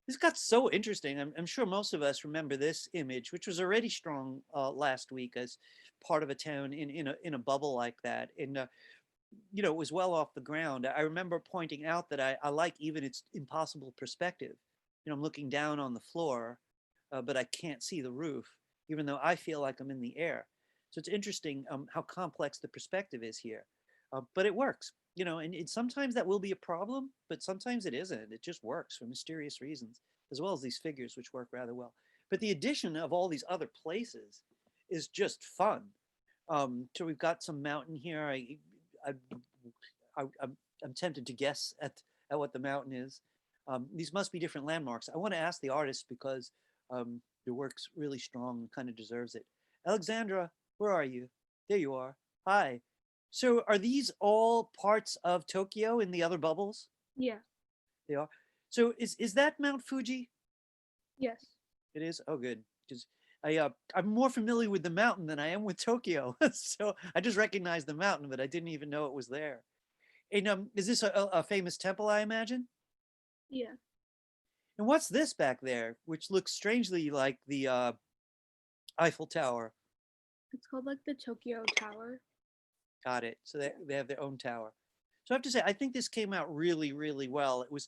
This got so interesting. I'm sure most of us remember this image, which was already strong last week as part of a town in a bubble like that. And you know, it was well off the ground. I remember pointing out that I like even its impossible perspective. You know, I'm looking down on the floor, but I can't see the roof, even though I feel like I'm in the air. So it's interesting how complex the perspective is here, but it works. You know, and sometimes that will be a problem, but sometimes it isn't. It just works for mysterious reasons, as well as these figures, which work rather well. But the addition of all these other places is just fun. So we've got some mountain here. I, I'm tempted to guess at what the mountain is. These must be different landmarks. I want to ask the artist because your work's really strong and kind of deserves it. Alexandra, where are you? There you are. Hi. So are these all parts of Tokyo in the other bubbles? Yeah. They are. So is that Mount Fuji? Yes. It is? Oh, good. Because I'm more familiar with the mountain than I am with Tokyo. So I just recognized the mountain, but I didn't even know it was there. And is this a famous temple, I imagine? Yeah. And what's this back there, which looks strangely like the Eiffel Tower? It's called like the Tokyo Tower. Got it. So they have their own tower. So I have to say, I think this came out really, really well. It was,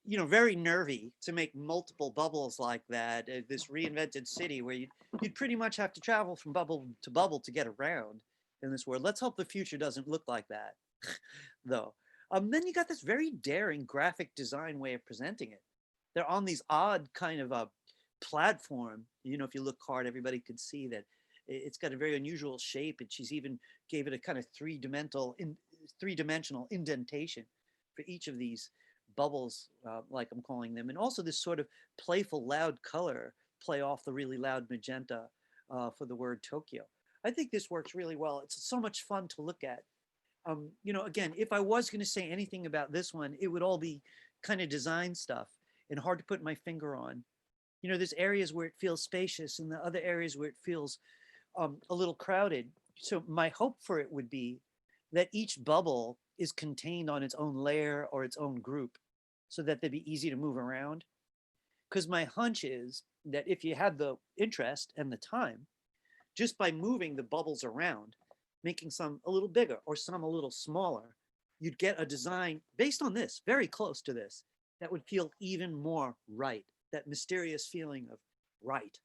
very nervy to make multiple bubbles like that. This reinvented city where you'd pretty much have to travel from bubble to get around in this world. Let's hope the future doesn't look like that, though. Then you got this very daring graphic design way of presenting it. They're on these odd kind of a platform. If you look hard, everybody could see that it's got a very unusual shape, and she's even gave it a kind of three-dimensional indentation for each of these bubbles, like I'm calling them, and also this sort of playful, loud color play off the really loud magenta for the word Tokyo. I think this works really well. It's so much fun to look at. Again, if I was going to say anything about this one, it would all be kind of design stuff and hard to put my finger on. There's areas where it feels spacious and the other areas where it feels a little crowded. So my hope for it would be that each bubble is contained on its own layer or its own group so that they'd be easy to move around. Because my hunch is that if you had the interest and the time, just by moving the bubbles around, making some a little bigger or some a little smaller, you'd get a design based on this, very close to this, that would feel even more right. That mysterious feeling of right,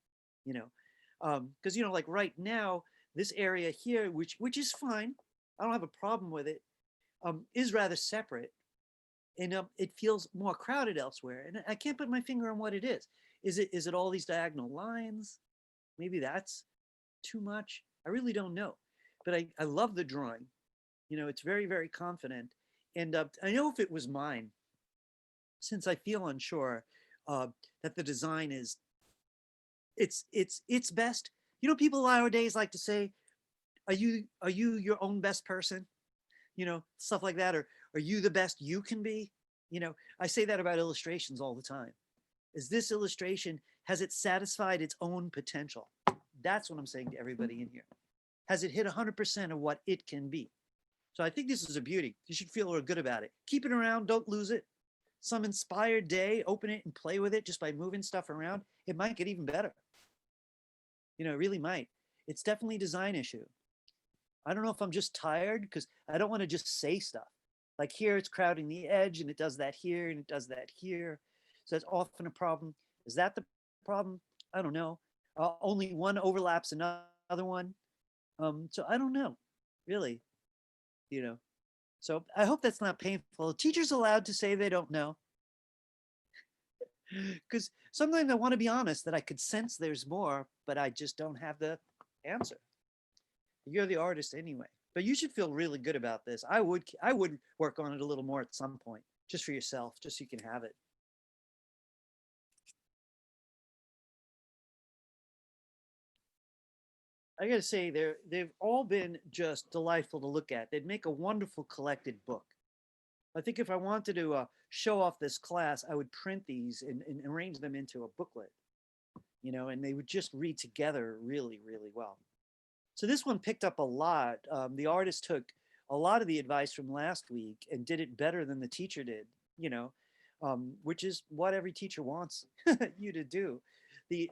because like right now, this area here, which is fine, I don't have a problem with it, is rather separate, and it feels more crowded elsewhere, and I can't put my finger on what it is. Is it all these diagonal lines? Maybe that's too much. I really don't know, but I love the drawing. It's very, very confident, and I know if it was mine, since I feel unsure, that the design is it's best. People nowadays like to say, are you your own best person? Stuff like that, or are you the best you can be? I say that about illustrations all the time. Is this illustration, has it satisfied its own potential? That's what I'm saying to everybody in here. Has it hit 100% of what it can be? So I think this is a beauty. You should feel real good about it. Keep it around, don't lose it. Some inspired day, open it and play with it just by moving stuff around. It might get even better. It really might. It's definitely a design issue. I don't know if I'm just tired because I don't want to just say stuff. Like here, it's crowding the edge and it does that here and it does that here. So that's often a problem. Is that the problem? I don't know. Only one overlaps another one. So I don't know, really, So I hope that's not painful. Teachers allowed to say they don't know. Because sometimes I want to be honest that I could sense there's more, but I just don't have the answer. You're the artist anyway, but you should feel really good about this. I would work on it a little more at some point, just for yourself, just so you can have it. I gotta say, they've all been just delightful to look at. They'd make a wonderful collected book. I think if I wanted to show off this class, I would print these and arrange them into a booklet, and they would just read together really, really well. So this one picked up a lot. The artist took a lot of the advice from last week and did it better than the teacher did, which is what every teacher wants you to do. The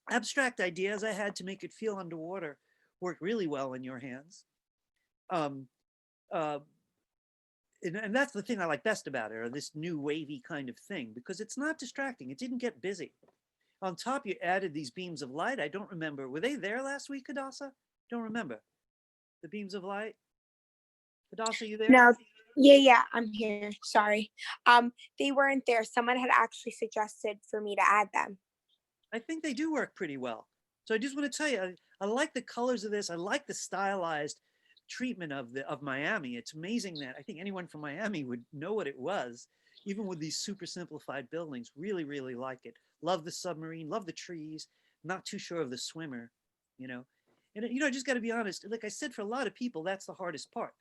abstract ideas I had to make it feel underwater work really well in your hands. And that's the thing I like best about it, or this new wavy kind of thing, because it's not distracting. It didn't get busy. On top, you added these beams of light. I don't remember. Were they there last week, Hadassah? Don't remember. The beams of light? Hadassah, you there? No. Yeah, I'm here. Sorry. They weren't there. Someone had actually suggested for me to add them. I think they do work pretty well. So I just want to tell you, I like the colors of this. I like the stylized treatment of Miami. It's amazing that I think anyone from Miami would know what it was, even with these super simplified buildings. Really, really like it. Love the submarine, love the trees, not too sure of the swimmer, And, I just got to be honest. Like I said, for a lot of people, that's the hardest part.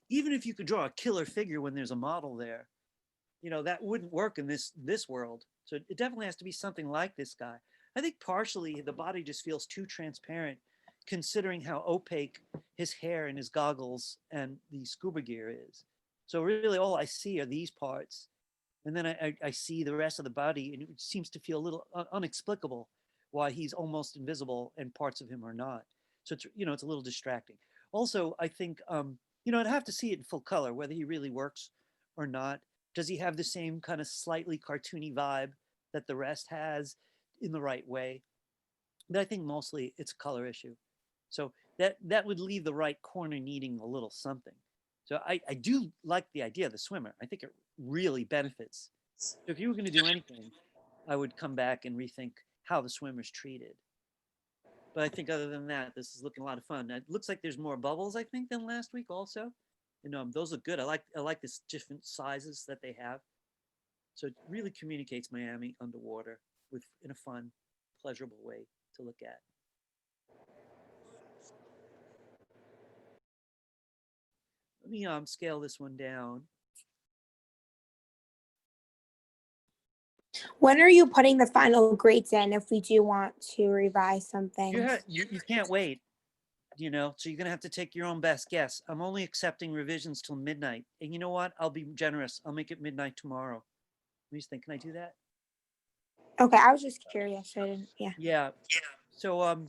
Even if you could draw a killer figure when there's a model there, that wouldn't work in this world. So it definitely has to be something like this guy. I think partially the body just feels too transparent considering how opaque his hair and his goggles and the scuba gear is. So really all I see are these parts. And then I see the rest of the body and it seems to feel a little unexplicable why he's almost invisible and parts of him are not. So it's, it's a little distracting. Also, I think, I'd have to see it in full color, whether he really works or not. Does he have the same kind of slightly cartoony vibe that the rest has in the right way? But I think mostly it's a color issue. So that would leave the right corner needing a little something. So I do like the idea of the swimmer. I think it really benefits. So if you were going to do anything, I would come back and rethink how the swimmer's treated. But I think other than that, this is looking a lot of fun. It looks like there's more bubbles, I think, than last week also. And those look good. I like this different sizes that they have. So it really communicates Miami underwater in a fun, pleasurable way to look at. Let me scale this one down. When are you putting the final grades in if we do want to revise something? You can't wait, so you're going to have to take your own best guess. I'm only accepting revisions till midnight. And you know what? I'll be generous. I'll make it midnight tomorrow. What do you think? Can I do that? Okay, I was just curious. Yeah. So,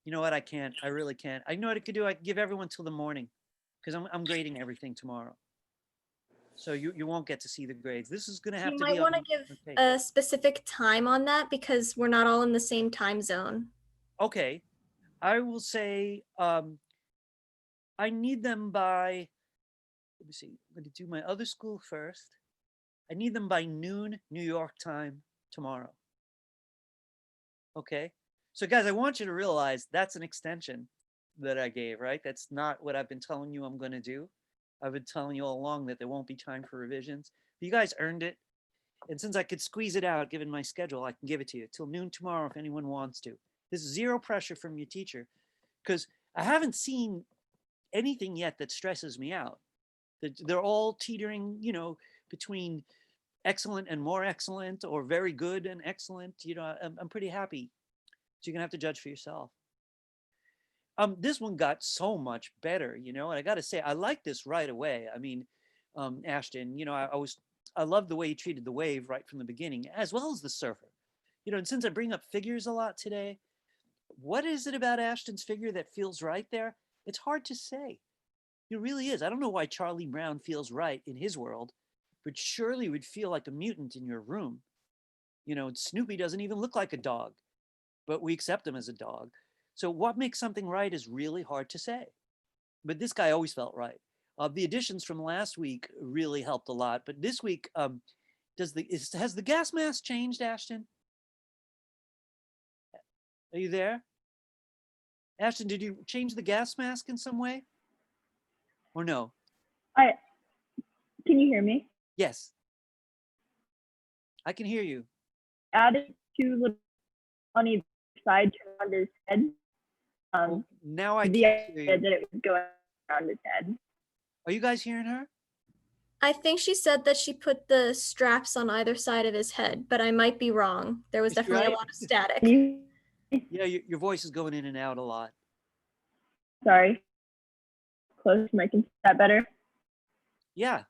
you know what? I can't. I really can't. I know what I could do. I could give everyone till the morning because I'm grading everything tomorrow. So you won't get to see the grades. This is going to have You to might be want to give a specific time on that because we're not all in the same time zone. Okay. I will say I need them by, let me see, I'm going to do my other school first. I need them by noon New York time tomorrow. Okay. So guys, I want you to realize that's an extension that I gave, right? That's not what I've been telling you I'm going to do. I've been telling you all along that there won't be time for revisions. But you guys earned it. And since I could squeeze it out, given my schedule, I can give it to you till noon tomorrow if anyone wants to. There's zero pressure from your teacher because I haven't seen anything yet that stresses me out. They're all teetering, between excellent and more excellent or very good and excellent. I'm pretty happy. So you're going to have to judge for yourself. This one got so much better, and I got to say, I like this right away. I mean, Ashton, I love the way you treated the wave right from the beginning, as well as the surfer. And since I bring up figures a lot today, what is it about Ashton's figure that feels right there? It's hard to say. It really is. I don't know why Charlie Brown feels right in his world, but surely would feel like a mutant in your room. Snoopy doesn't even look like a dog, but we accept him as a dog. So what makes something right is really hard to say. But this guy always felt right. The additions from last week really helped a lot. But this week, has the gas mask changed, Ashton? Are you there? Ashton, did you change the gas mask in some way? Or no? Can you hear me? Yes. I can hear you. Added two little on either side around his head. Now I the can hear idea you. that it was going around his head. Are you guys hearing her? I think she said that she put the straps on either side of his head, but I might be wrong. There was Is she definitely right? a lot of static. Yeah, your voice is going in and out a lot. Sorry. Close to my computer. Is that better? Yeah.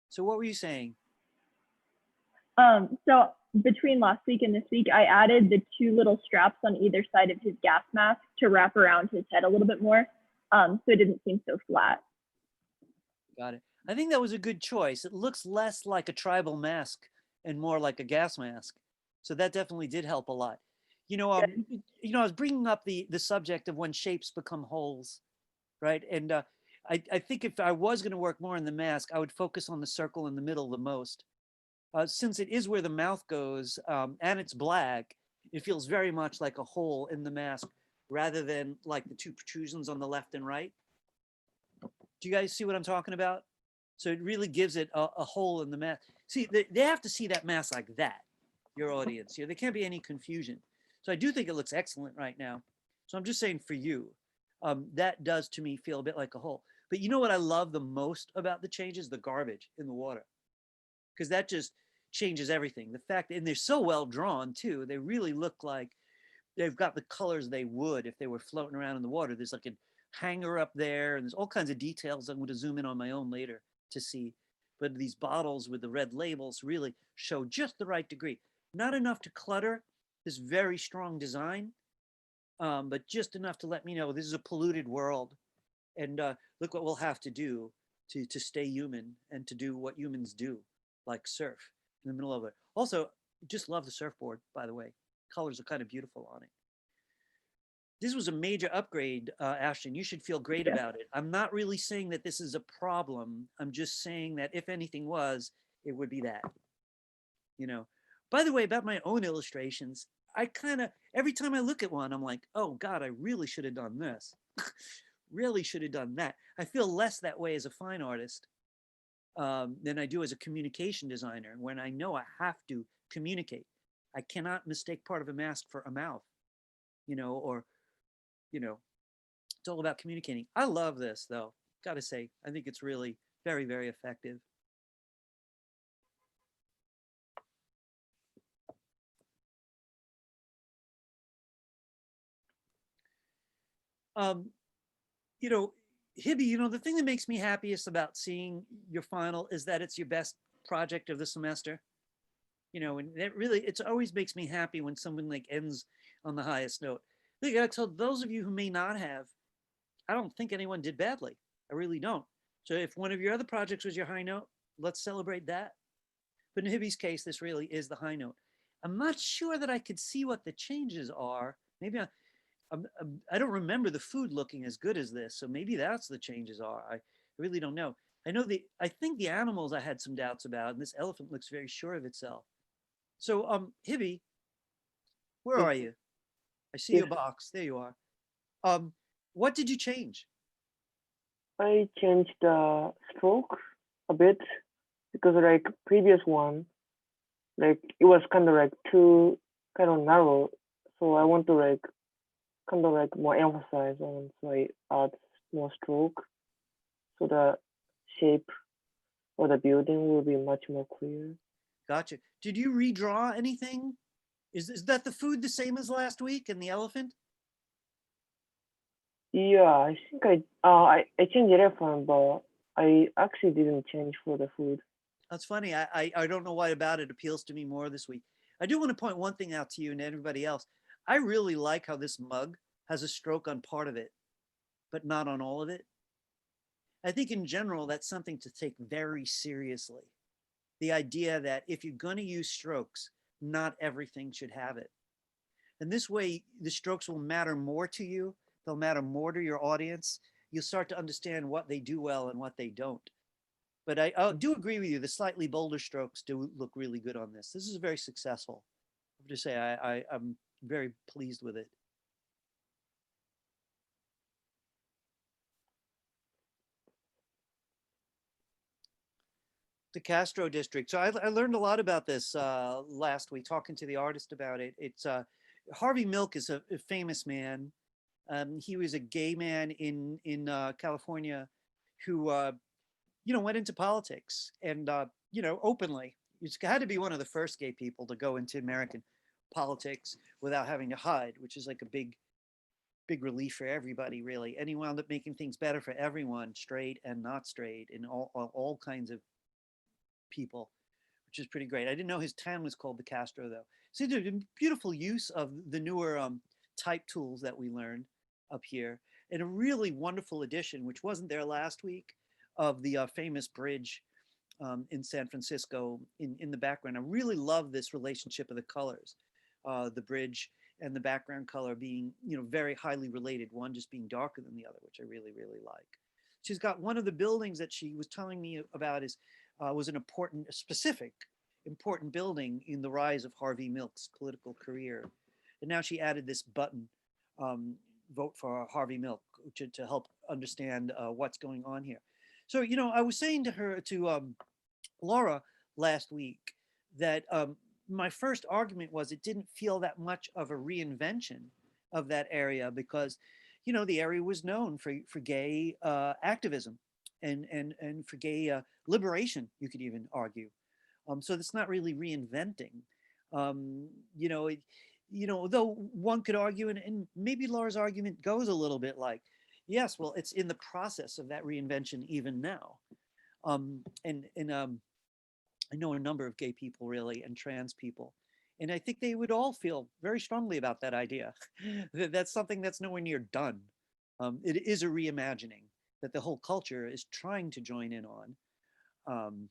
So what were you saying? So between last week and this week, I added the two little straps on either side of his gas mask to wrap around his head a little bit more, so it didn't seem so flat. Got it. I think that was a good choice. It looks less like a tribal mask and more like a gas mask. So that definitely did help a lot. I was bringing up the subject of when shapes become holes, right? And I think if I was going to work more on the mask, I would focus on the circle in the middle the most. Since it is where the mouth goes and it's black, it feels very much like a hole in the mask rather than like the two protrusions on the left and right. Do you guys see what I'm talking about? So it really gives it a hole in the mask. See, they have to see that mask like that, your audience. There can't be any confusion. So I do think it looks excellent right now. So I'm just saying for you, that does to me feel a bit like a hole. But you know what I love the most about the changes? The garbage in the water. Because that just changes everything. The fact, and they're so well drawn too. They really look like they've got the colors they would if they were floating around in the water. There's like a hanger up there, and there's all kinds of details I'm going to zoom in on my own later to see. But these bottles with the red labels really show just the right degree. Not enough to clutter this very strong design, but just enough to let me know this is a polluted world. And look what we'll have to do to stay human and to do what humans do, like surf in the middle of it. Also, just love the surfboard, by the way. Colors are kind of beautiful on it. This was a major upgrade, Ashton. You should feel great about it. I'm not really saying that this is a problem. I'm just saying that if anything was, it would be that. You know. By the way, about my own illustrations, I kind of, every time I look at one, I'm like, oh God, I really should have done this. Really should have done that. I feel less that way as a fine artist than I do as a communication designer when I know I have to communicate. I cannot mistake part of a mask for a mouth, you know, or, you know, it's all about communicating. I love this though, gotta say, I think it's really very, very effective. You know, Hibby, you know, the thing that makes me happiest about seeing your final is that it's your best project of the semester. You know, and that really, it always makes me happy when someone like ends on the highest note. I gotta tell those of you who may not have, I don't think anyone did badly. I really don't. So if one of your other projects was your high note, let's celebrate that. But in Hibby's case, this really is the high note. I'm not sure that I could see what the changes are. Maybe I don't remember the food looking as good as this, so maybe that's the changes are. I really don't know. I think the animals I had some doubts about, and this elephant looks very sure of itself. So, Hibby, where Yes. are you? I see Yes. your box. There you are. What did you change? I changed the stroke a bit because like previous one, like it was kind of like too kind of narrow. So I want to like kind of like more emphasize on, so I add more stroke so the shape of the building will be much more clear. Gotcha. Did you redraw anything? Is that the food the same as last week and the elephant? Yeah, I think I changed the reference, but I actually didn't change for the food. That's funny. I don't know why about it appeals to me more this week. I do want to point one thing out to you and everybody else. I really like how this mug has a stroke on part of it, but not on all of it. I think in general, that's something to take very seriously. The idea that if you're going to use strokes, not everything should have it. And this way, the strokes will matter more to you. They'll matter more to your audience. You'll start to understand what they do well and what they don't. But I do agree with you. The slightly bolder strokes do look really good on this. This is very successful. I have to say, I'm very pleased with it. The Castro District. So I learned a lot about this last week, talking to the artist about it. It's Harvey Milk is a famous man. He was a gay man in California who you know, went into politics and you know, openly. He's had to be one of the first gay people to go into American politics without having to hide, which is like a big relief for everybody, really. And he wound up making things better for everyone, straight and not straight, and all kinds of people, which is pretty great. I didn't know his town was called the Castro, though. So there's a beautiful use of the newer type tools that we learned up here, and a really wonderful addition, which wasn't there last week, of the famous bridge in San Francisco in the background. I really love this relationship of the colors, the bridge and the background color being, you know, very highly related, one just being darker than the other, which I really, really like. She's got one of the buildings that she was telling me about is was an important, specific, important building in the rise of Harvey Milk's political career. And now she added this button, vote for Harvey Milk, to help understand what's going on here. So, you know, I was saying to her, to Laura last week, that my first argument was it didn't feel that much of a reinvention of that area because, you know, the area was known for gay activism and for gay liberation, you could even argue. So it's not really reinventing. You know, though one could argue, and maybe Laura's argument goes a little bit like, yes, well, it's in the process of that reinvention even now. And I know a number of gay people really and trans people, and I think they would all feel very strongly about that idea. That's something that's nowhere near done. It is a reimagining that the whole culture is trying to join in on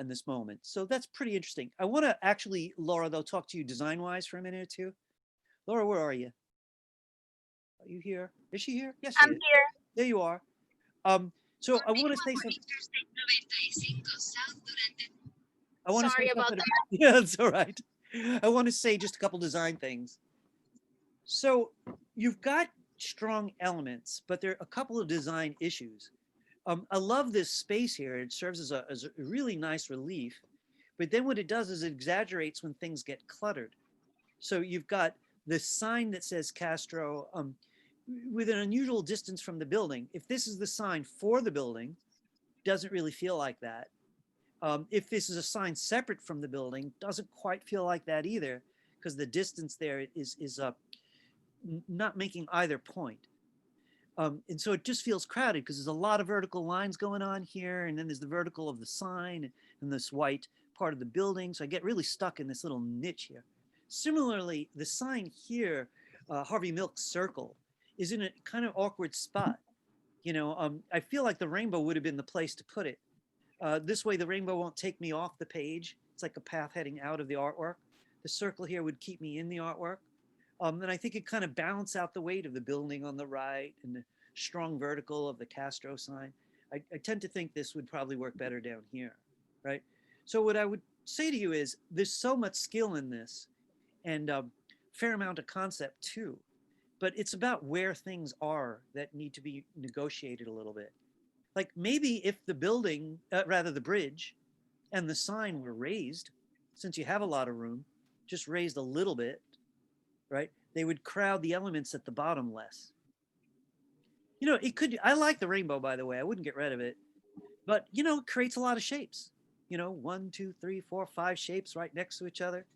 in this moment. So that's pretty interesting. I want to actually, Laura, though, talk to you design-wise for a minute or two. Laura, where are you? Are you here? Is she here? Yes, she I'm is. here. There you are. So I want to say something. I want to say Sorry about something. that. Yeah, that's all right. I want to say just a couple design things. So you've got strong elements, but there are a couple of design issues. I love this space here. It serves as a really nice relief, but then what it does is it exaggerates when things get cluttered. So you've got the sign that says Castro with an unusual distance from the building. If this is the sign for the building, doesn't really feel like that. If this is a sign separate from the building, doesn't quite feel like that either, because the distance there is not making either point. And so it just feels crowded because there's a lot of vertical lines going on here, and then there's the vertical of the sign and this white part of the building. So I get really stuck in this little niche here. Similarly, the sign here, Harvey Milk Circle, is in a kind of awkward spot. I feel like the rainbow would have been the place to put it. This way the rainbow won't take me off the page. It's like a path heading out of the artwork. The circle here would keep me in the artwork. And I think it kind of balance out the weight of the building on the right and the strong vertical of the Castro sign. I tend to think this would probably work better down here, right? So what I would say to you is there's so much skill in this and fair amount of concept too, but it's about where things are that need to be negotiated a little bit. Like maybe if the building, rather the bridge and the sign were raised, since you have a lot of room, just raised a little bit, right? They would crowd the elements at the bottom less. It could, I like the rainbow, by the way, I wouldn't get rid of it, but it creates a lot of shapes, 1, 2, 3, 4, 5 shapes right next to each other,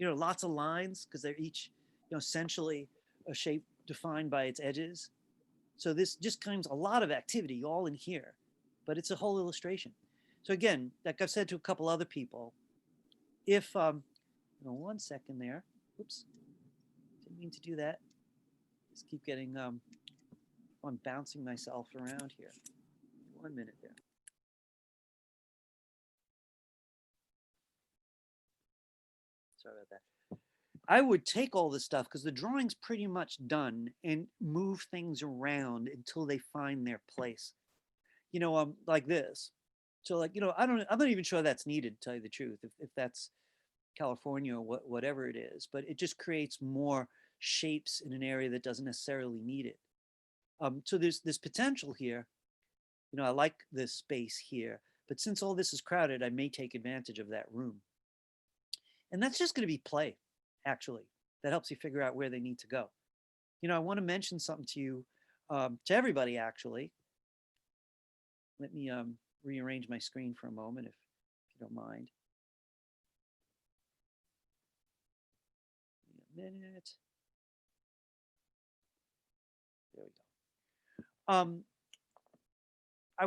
lots of lines because they're each, essentially a shape defined by its edges. So this just comes a lot of activity all in here, but it's a whole illustration. So again, like I've said to a couple other people, if, 1 second there, oops, didn't mean to do that. Just keep getting, I'm bouncing myself around here. 1 minute there. Sorry about that. I would take all this stuff because the drawing's pretty much done and move things around until they find their place. Like this. So like, I'm not even sure that's needed, to tell you the truth, if that's California or whatever it is, but it just creates more shapes in an area that doesn't necessarily need it. So there's this potential here. I like this space here, but since all this is crowded, I may take advantage of that room. And that's just going to be play, actually. That helps you figure out where they need to go. I want to mention something to you, to everybody, actually. Let me rearrange my screen for a moment, if you don't mind. Give me a minute. There we go. I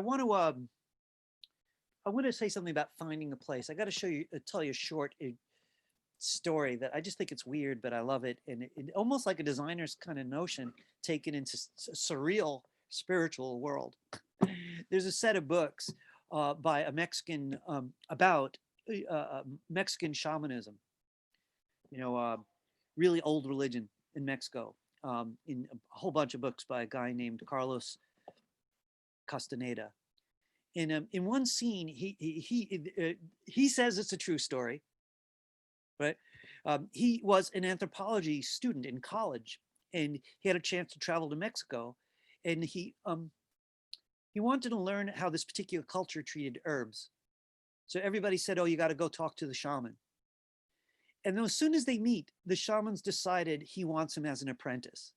want to say something about finding a place. I got to tell you a short story that I just think it's weird, but I love it. And it almost like a designer's kind of notion taken into surreal spiritual world. There's a set of books by a Mexican about Mexican shamanism, really old religion in Mexico, in a whole bunch of books by a guy named Carlos Castaneda. In one scene, he says it's a true story, right? He was an anthropology student in college, and he had a chance to travel to Mexico, and he wanted to learn how this particular culture treated herbs. So everybody said, "Oh, you got to go talk to the shaman." And then as soon as they meet, the shaman's decided he wants him as an apprentice.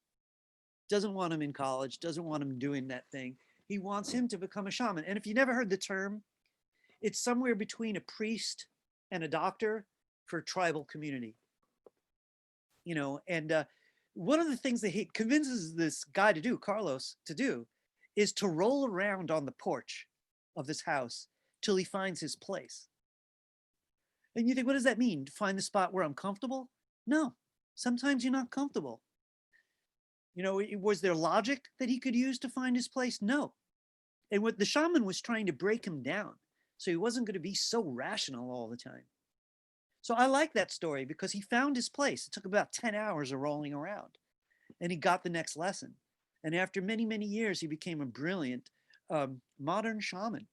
Doesn't want him in college, doesn't want him doing that thing. He wants him to become a shaman. And if you never heard the term, It's somewhere between a priest and a doctor for a tribal community. You know, and one of the things that he convinces this guy to do, Carlos, to do, is to roll around on the porch of this house till he finds his place. And you think, what does that mean? To find the spot where I'm comfortable? No, sometimes you're not comfortable. You know, was there logic that he could use to find his place? No. And what the shaman was trying to break him down, so he wasn't going to be so rational all the time. So I like that story because he found his place. It took about 10 hours of rolling around, and he got the next lesson. And after many, many years, he became a brilliant modern shaman.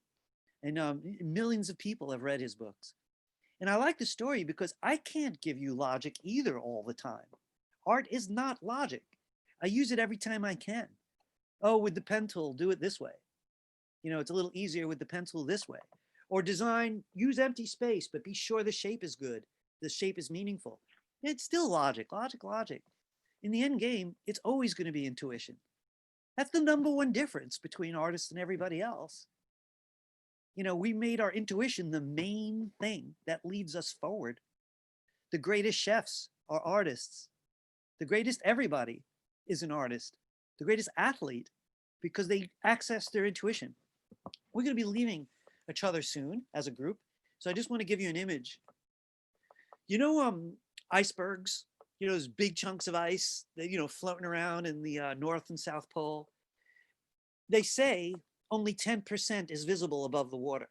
And millions of people have read his books. And I like the story because I can't give you logic either all the time. Art is not logic. I use it every time I can. Oh, with the pen tool, do it this way. You know, it's a little easier with the pencil this way. Or design, use empty space, but be sure the shape is good. The shape is meaningful. It's still logic, logic, logic. In the end game, it's always going to be intuition. That's the number one difference between artists and everybody else. You know, we made our intuition the main thing that leads us forward. The greatest chefs are artists. The greatest everybody is an artist. The greatest athlete, because they access their intuition. We're going to be leaving each other soon as a group. So I just want to give you an image. You know, icebergs, you know, those big chunks of ice that, you know, floating around in the North and South Pole. They say only 10% is visible above the water.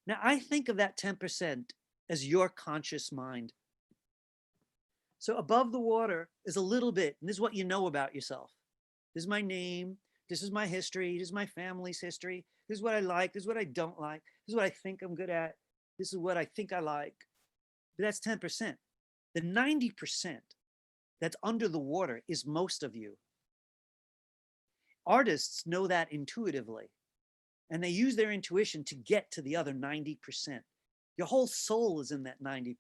Now, I think of that 10% as your conscious mind. So above the water is a little bit, and this is what you know about yourself. This is my name. This is my history. This is my family's history. This is what I like. This is what I don't like. This is what I think I'm good at. This is what I think I like. But that's 10%. The 90% that's under the water is most of you. Artists know that intuitively, and they use their intuition to get to the other 90%. Your whole soul is in that 90%.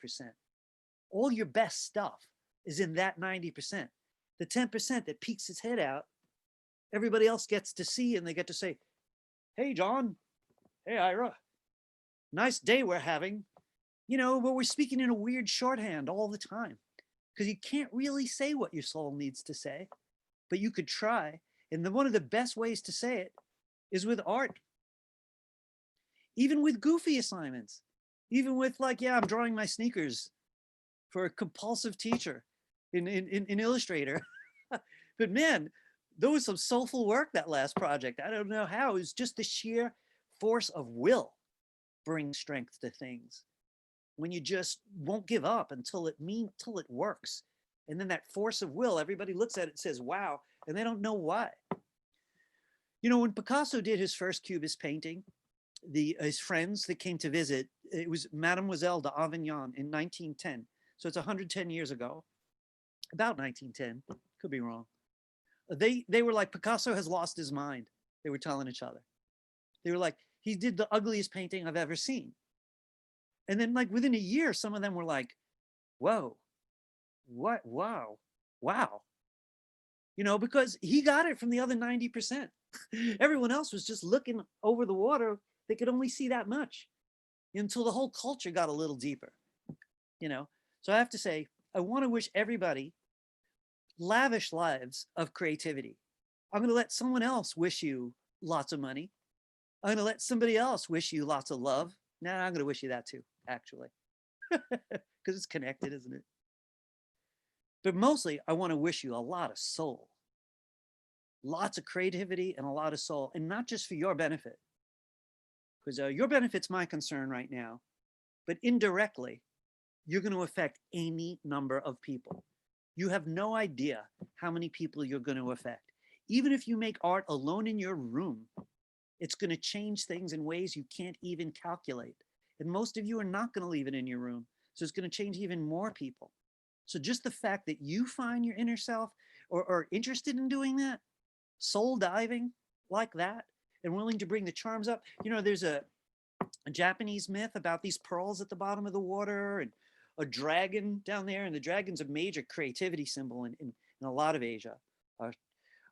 All your best stuff is in that 90%. The 10% that peeks its head out, everybody else gets to see, and they get to say, hey, John, hey, Ira, nice day we're having. You know, but we're speaking in a weird shorthand all the time because you can't really say what your soul needs to say, but you could try. And one of the best ways to say it is with art. Even with goofy assignments, even with like, yeah, I'm drawing my sneakers for a compulsive teacher in Illustrator. But man, there was some soulful work that last project. I don't know how. It was just the sheer force of will brings strength to things. When you just won't give up until it works. And then that force of will, everybody looks at it and says, wow, and they don't know why. You know, when Picasso did his first Cubist painting, his friends that came to visit, it was Mademoiselle d'Avignon in 1910. So it's 110 years ago, about 1910, could be wrong. They were like, Picasso has lost his mind. They were telling each other. They were like, he did the ugliest painting I've ever seen. And then like within a year, some of them were like, whoa, what, wow, wow. You know, because he got it from the other 90%. Everyone else was just looking over the water. They could only see that much until the whole culture got a little deeper, you know? So I have to say, I want to wish everybody lavish lives of creativity. I'm going to let someone else wish you lots of money. I'm going to let somebody else wish you lots of love. Nah, I'm going to wish you that too, actually, because it's connected, isn't it? But mostly, I want to wish you a lot of soul, lots of creativity and a lot of soul, and not just for your benefit, because your benefit's my concern right now, but indirectly, you're going to affect any number of people. You have no idea how many people you're going to affect. Even if you make art alone in your room, it's going to change things in ways you can't even calculate. And most of you are not going to leave it in your room. So it's going to change even more people. So just the fact that you find your inner self or are interested in doing that, soul diving like that, and willing to bring the charms up. You know, there's a Japanese myth about these pearls at the bottom of the water and a dragon down there. And the dragon's a major creativity symbol in a lot of Asia.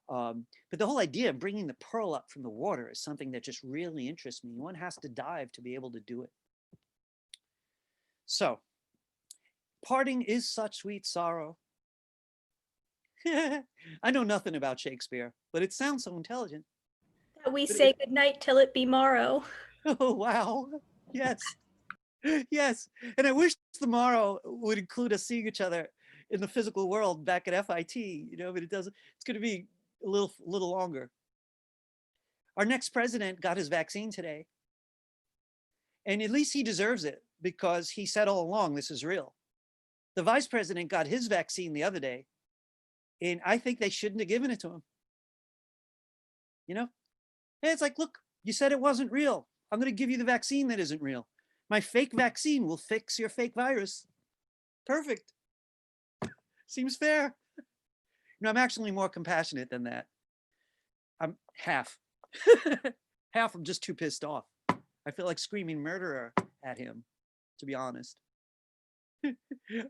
But the whole idea of bringing the pearl up from the water is something that just really interests me. One has to dive to be able to do it. So, parting is such sweet sorrow. I know nothing about Shakespeare, but it sounds so intelligent. That we But say goodnight till it be morrow. Oh, wow. Yes. Yes. And I wish tomorrow would include us seeing each other in the physical world back at FIT, but it doesn't, it's going to be a little longer. Our next president got his vaccine today. And at least he deserves it because he said all along, this is real. The vice president got his vaccine the other day, and I think they shouldn't have given it to him. And it's like, look, you said it wasn't real. I'm going to give you the vaccine that isn't real. My fake vaccine will fix your fake virus. Perfect. Seems fair. I'm actually more compassionate than that. I'm half. Half, I'm just too pissed off. I feel like screaming murderer at him, to be honest.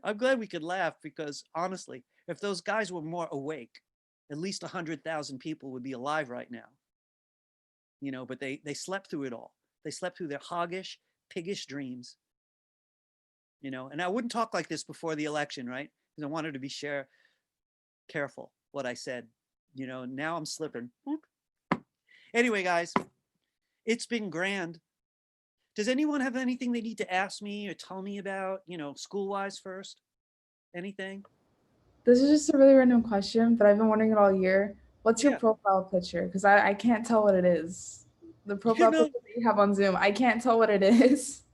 I'm glad we could laugh because honestly, if those guys were more awake, at least 100,000 people would be alive right now. But they slept through it all. They slept through their hoggish, piggish dreams. And I wouldn't talk like this before the election, right? Because I wanted to be careful what I said. Now I'm slipping. Anyway, guys, it's been grand. Does anyone have anything they need to ask me or tell me about, school-wise first? Anything? This is just a really random question, but I've been wondering it all year. What's your Yeah. profile picture? Because I can't tell what it is. The profile picture that you have on Zoom, I can't tell what it is.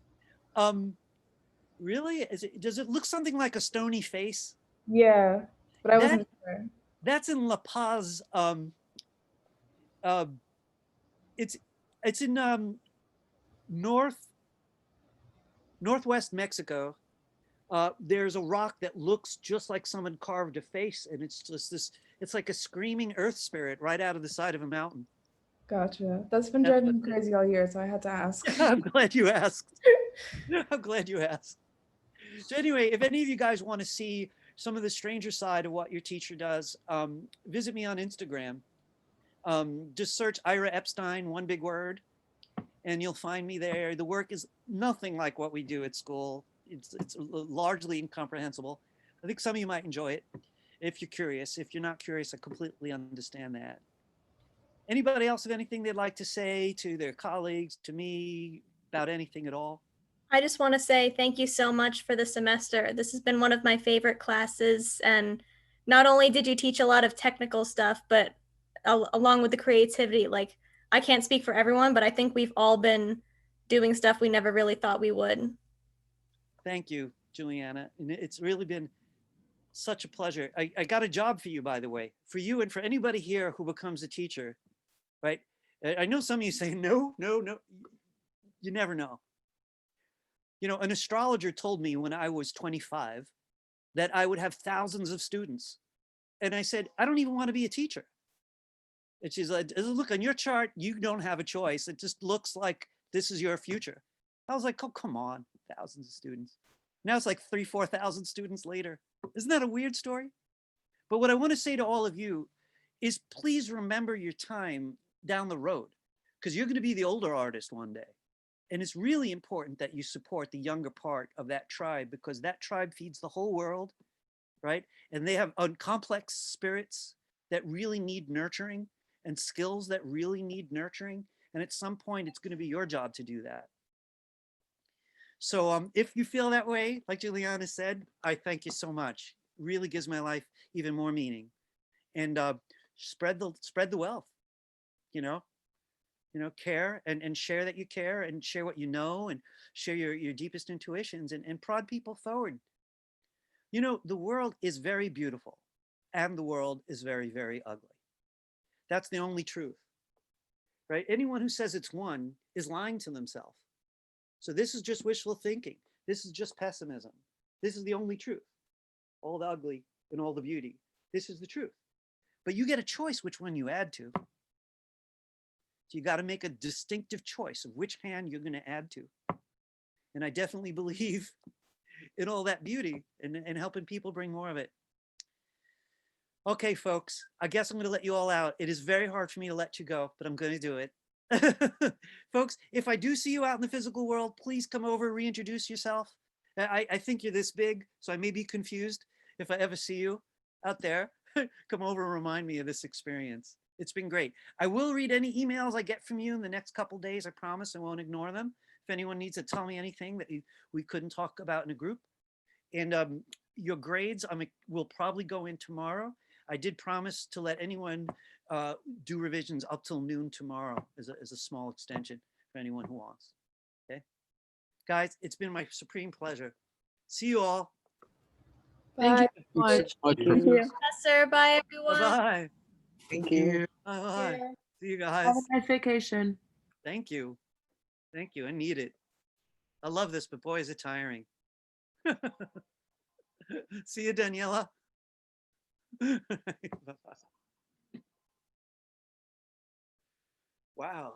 Really? Does it look something like a stony face? Yeah, but I wasn't sure. That's in La Paz. It's in northwest Mexico. There's a rock that looks just like someone carved a face, and it's just this. It's like a screaming earth spirit right out of the side of a mountain. Gotcha. That's been driving me crazy all year, so I had to ask. I'm glad you asked. I'm glad you asked. So anyway, if any of you guys want to see some of the stranger side of what your teacher does, visit me on Instagram. Just search Ira Epstein, one big word, and you'll find me there. The work is nothing like what we do at school. It's largely incomprehensible. I think some of you might enjoy it if you're curious. If you're not curious, I completely understand that. Anybody else have anything they'd like to say to their colleagues, to me, about anything at all? I just want to say thank you so much for the semester. This has been one of my favorite classes. And not only did you teach a lot of technical stuff, but along with the creativity, like I can't speak for everyone, but I think we've all been doing stuff we never really thought we would. Thank you, Juliana. And it's really been such a pleasure. I got a job for you, by the way, for you and for anybody here who becomes a teacher, right? I know some of you say, no. You never know. An astrologer told me when I was 25 that I would have thousands of students. And I said, I don't even want to be a teacher. And she's like, look, on your chart, you don't have a choice. It just looks like this is your future. I was like, oh, come on, thousands of students. Now it's like 4,000 students later. Isn't that a weird story? But what I want to say to all of you is please remember your time down the road, because you're going to be the older artist one day. And it's really important that you support the younger part of that tribe, because that tribe feeds the whole world, right? And they have complex spirits that really need nurturing and skills that really need nurturing. And at some point, it's going to be your job to do that. So if you feel that way, like Juliana said, I thank you so much. It really gives my life even more meaning. And spread the wealth, care and share that you care, and share what you know, and share your deepest intuitions, and prod people forward. The world is very beautiful and the world is very, very ugly. That's the only truth, right? Anyone who says it's one is lying to themselves. So this is just wishful thinking. This is just pessimism. This is the only truth. All the ugly and all the beauty. This is the truth. But you get a choice which one you add to. So you got to make a distinctive choice of which hand you're going to add to. And I definitely believe in all that beauty and helping people bring more of it. Okay, folks, I guess I'm going to let you all out. It is very hard for me to let you go, but I'm going to do it. Folks, if I do see you out in the physical world, please come over, reintroduce yourself. I think you're this big, so I may be confused. If I ever see you out there, come over and remind me of this experience. It's been great. I will read any emails I get from you in the next couple days. I promise I won't ignore them. If anyone needs to tell me anything that we couldn't talk about in a group. And your grades will probably go in tomorrow. I did promise to let anyone do revisions up till noon tomorrow as a small extension for anyone who wants. Okay, guys, it's been my supreme pleasure. See you all. Thank you Bye. so much. Thank Thank you. you. Professor, bye everyone. Bye-bye. Thank you. you. Bye-bye. See you Have guys. a nice vacation. Thank you. Thank you. I need it. I love this, but boy, is it tiring. See you, Daniela. Bye-bye. Wow.